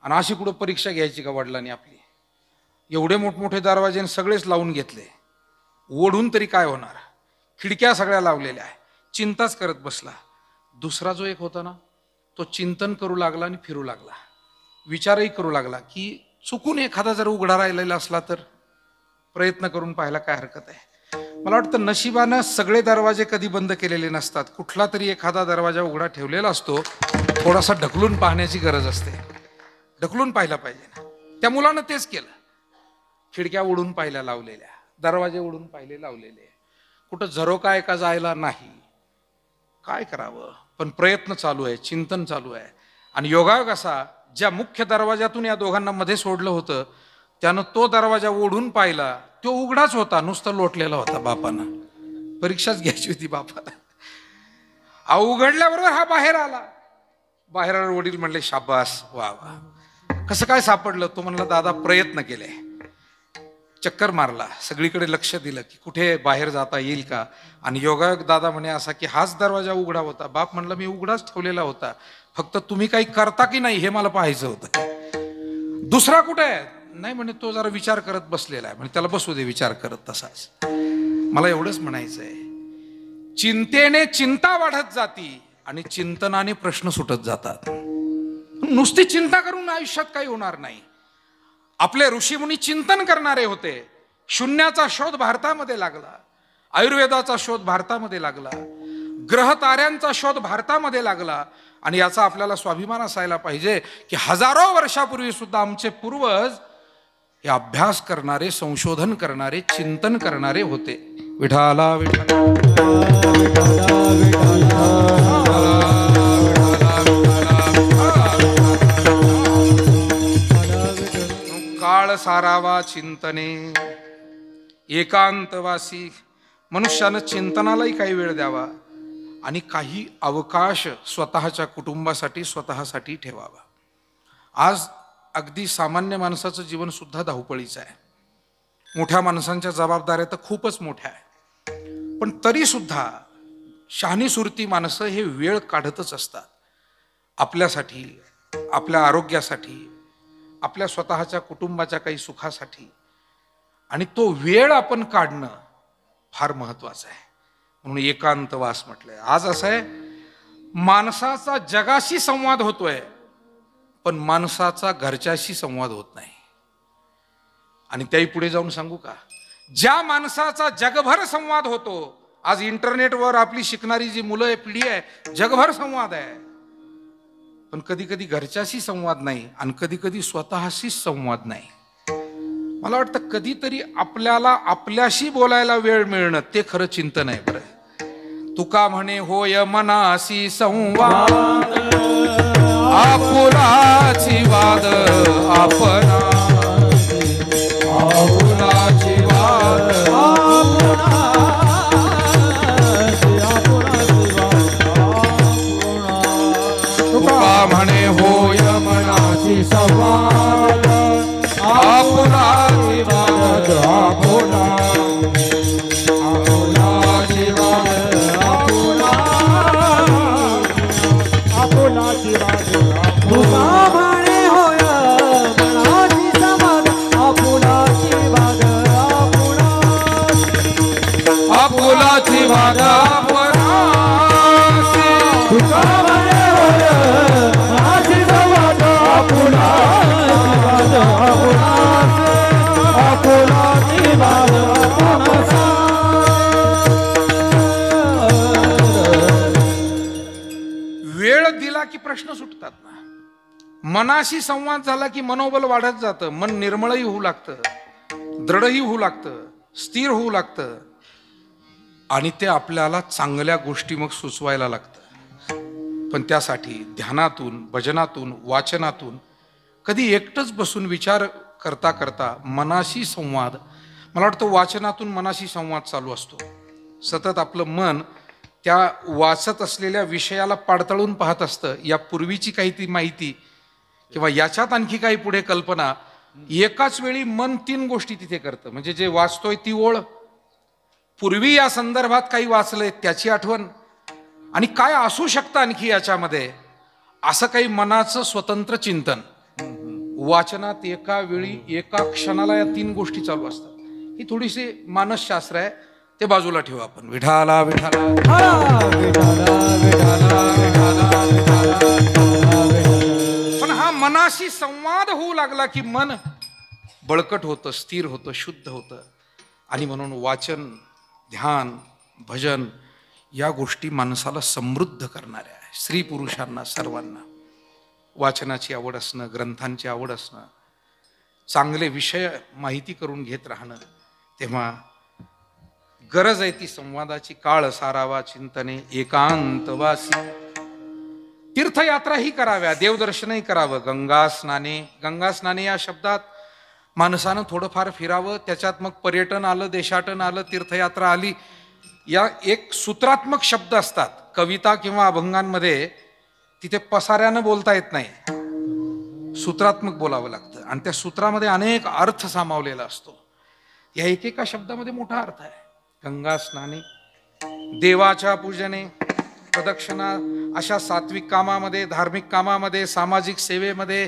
आणि अशी कुठं परीक्षा घ्यायची का वडिलांनी आपली. एवढे मोठमोठे दरवाजे सगळेच लावून घेतले, ओढून तरी काय होणार, खिडक्या सगळ्या लावलेल्या आहे, चिंताच करत बसला. दुसरा जो एक होता ना, तो चिंतन करू लागला आणि फिरू लागला, विचारही करू लागला की चुकून एखादा जर उघडा राहिलेला असला तर प्रयत्न करून पाहायला काय हरकत आहे. मला वाटतं नशिबानं सगळे दरवाजे कधी बंद केलेले नसतात, कुठला तरी एखादा दरवाजा उघडा ठेवलेला असतो, थोडासा ढकलून पाहण्याची गरज असते, ढकलून पाहिला पाहिजे ना. त्या मुलानं तेच केलं, खिडक्या उडून पाहिल्या लावलेल्या, दरवाजे उडून पाहिले लावलेले, कुठं झरोका आहे का जायला नाही, काय करावं, पण प्रयत्न चालू आहे, चिंतन चालू आहे. आणि योगायोग असा, ज्या मुख्य दरवाजातून या दोघांना मध्ये सोडलं होतं त्यानं तो दरवाजा ओढून पाहिला, तो उघडाच होता, नुसतं लोटलेला होता. बापानं परीक्षाच घ्यायची होती बापाला. उघडल्याबरोबर हा बाहेर आला. बाहेर वडील म्हणले शाबास, वा वा, कसं काय सापडलं. तो म्हणला दादा प्रयत्न केले, चक्कर मारला, सगळीकडे लक्ष दिलं की कुठे बाहेर जाता येईल का. आणि योगायोग दादा म्हणे असा की हाच दरवाजा उघडा होता. बाप म्हणला मी उघडाच ठेवलेला होता, फक्त तुम्ही काही करता की नाही हे मला पाहायचं होतं. दुसरा कुठे आहे, नाही म्हणे तो जरा विचार करत बसलेला आहे. म्हणजे त्याला बसू दे विचार करत तसाच. मला एवढंच म्हणायचंय, चिंतेने चिंता वाढत जाती आणि चिंतनाने प्रश्न सुटत जातात. नुसती चिंता करून आयुष्यात काही होणार नाही. आपले ऋषीमुनी चिंतन करणारे होते. शून्याचा शोध भारतामध्ये लागला, आयुर्वेदाचा शोध भारतामध्ये लागला, ग्रह ताऱ्यांचा शोध भारतामध्ये लागला. आणि याचा आपल्याला स्वाभिमान असायला पाहिजे की हजारो वर्षापूर्वी सुद्धा आमचे पूर्वज हे अभ्यास करणारे, संशोधन करणारे, चिंतन करणारे होते. विठाला विठाला काळ सारावा चिंतने, एकांतवासी मनुष्यानं चिंतनालाही काही वेळ द्यावा आणि काही अवकाश स्वतःच्या कुटुंबासाठी स्वतःसाठी ठेवावा. आज अगदी सामान्य माणसाचं जीवन सुद्धा धावपळीचं आहे. मोठ्या माणसांच्या जबाबदाऱ्या तर खूपच मोठ्या आहे, पण तरी सुद्धा शहाणी सुरती माणसं हे वेळ काढतच असतात आपल्यासाठी, आपल्या आरोग्यासाठी, आपल्या स्वतःच्या कुटुंबाच्या काही सुखासाठी. आणि तो वेळ आपण काढणं फार महत्वाचं आहे. म्हणून एकांतवास म्हटलंय. आज असं आहे, माणसाचा जगाशी संवाद होतोय पण माणसाचा घरच्याशी संवाद होत नाही. आणि त्याही पुढे जाऊन सांगू का, ज्या माणसाचा जगभर संवाद होतो, आज इंटरनेटवर आपली शिकणारी जी मुलं आहे, पिढी आहे, जगभर संवाद आहे, पण कधी कधी घरच्याशी संवाद नाही आणि कधी कधी स्वतःशीच संवाद नाही. मला वाटतं कधीतरी आपल्याला आपल्याशी बोलायला वेळ मिळणं ते खरं चिंतन आहे. बरं, तुका म्हणे होय मनाशी संवाद, आपुलाची वाद आपणा, आपुलाची वाद तुका म्हणे होय मनाशी संवाद, आपुलाची वाद आपणा, आपुलाची वाद आपणा, आपुलाची वाद तुका म्हणे होय मनाची संवाद, आपुलाची वाद आपणा, आपुलाची वाद आपणा, तुका म्हणे होय मनाची संवाद, आपुलाची वाद आपणा, आपुलाची वाद आपणा. वेळ दिला की प्रश्न सुटतात ना. मनाशी संवाद झाला की मनोबल वाढत जातं, मन निर्मळही होऊ लागतं, दृढही होऊ लागतं, स्थिर होऊ लागतं आणि ते आपल्याला चांगल्या गोष्टी मग सुचवायला लागतं. पण त्यासाठी ध्यानातून, भजनातून, वाचनातून, कधी एकटंच बसून विचार करता करता मनाशी संवाद, मला वाटतं वाचनातून मनाशी संवाद चालू असतो. सतत आपलं मन त्या वाचत असलेल्या विषयाला पाडताळून पाहत असतं. या पूर्वीची काही ती माहिती किंवा याच्यात आणखी काही पुढे कल्पना, एकाच वेळी मन 3 गोष्टी तिथे करतं. म्हणजे जे वाचतोय ती ओळ, पूर्वी या संदर्भात काही वाचलंय त्याची आठवण, आणि काय असू शकतं आणखी याच्यामध्ये, असं काही मनाचं स्वतंत्र चिंतन. वाचनात एका वेळी एका क्षणाला या 3 गोष्टी चालू असतात. ही थोडीशी मानसशास्त्र आहे, ते बाजूला ठेवू आपण. विठाला विठाला पण हा मनाशी संवाद होऊ लागला की मन बळकट होतं, स्थिर होतं, शुद्ध होतं. आणि म्हणून वाचन, ध्यान, भजन या गोष्टी माणसाला समृद्ध करणाऱ्या आहे. स्त्री पुरुषांना सर्वांना वाचनाची आवड असणं, ग्रंथांची आवड असणं, चांगले विषय माहिती करून घेत राहणं, तेव्हा गरज आहे ती संवादाची. काळ सारावा चिंतने एकांतवासी. तीर्थयात्राही कराव्या, देवदर्शनही करावं. गंगा स्नाने या शब्दात माणसानं थोडंफार फिरावं. त्याच्यात मग पर्यटन आलं, देशाटन आलं, तीर्थयात्रा आली. या एक सूत्रात्मक शब्द असतात कविता किंवा अभंगांमध्ये, तिथे पसाऱ्यानं बोलता येत नाही, सूत्रात्मक बोलावं लागतं. आणि त्या सूत्रामध्ये अनेक अर्थ सामावलेला असतो. या एकेका शब्दामध्ये मोठा अर्थ आहे. गंगा स्नाने, देवाच्या पूजने, प्रदक्षिणा, अशा सात्विक कामामध्ये, धार्मिक कामामध्ये, सामाजिक सेवेमध्ये,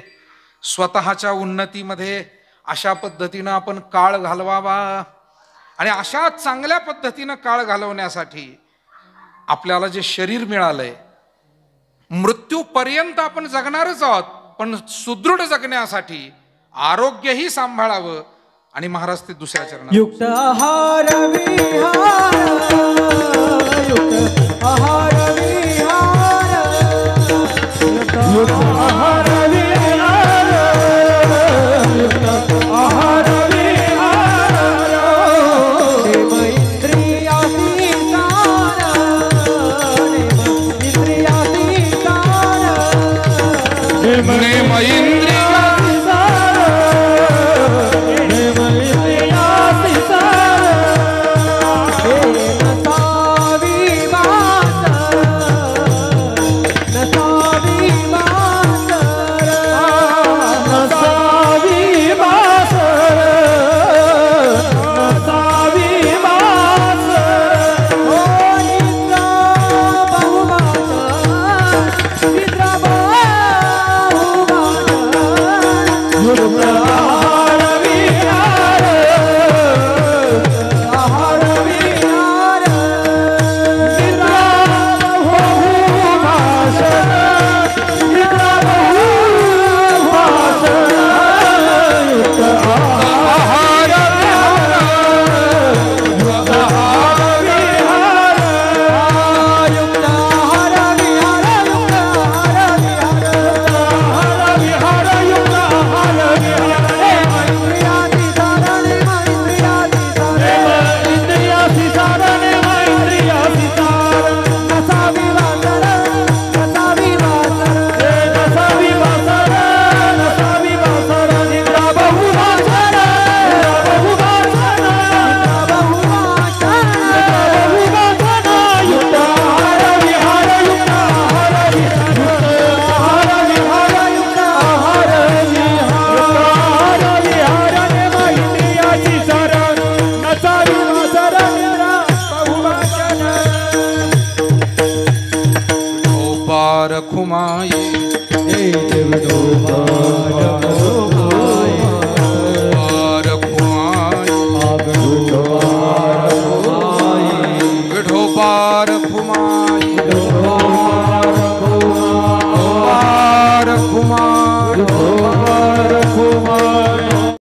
स्वतःच्या उन्नतीमध्ये अशा पद्धतीनं आपण काळ घालवावा. आणि अशा चांगल्या पद्धतीनं काळ घालवण्यासाठी आपल्याला जे शरीर मिळालंय, मृत्यूपर्यंत आपण जगणारच आहोत, पण सुदृढ जगण्यासाठी आरोग्यही सांभाळावं. आणि महाराज ते दुसऱ्या चरणात, युक्त आहार विहार, युक्त आहार विहार, युक्त आहार विहार, युक्त आहार विहार, नेम इंद्रियाती सार, नेम इंद्रियाती सार, नेम इंद्रियाती सार, नेम इंद्रियाती सार, रखुमाई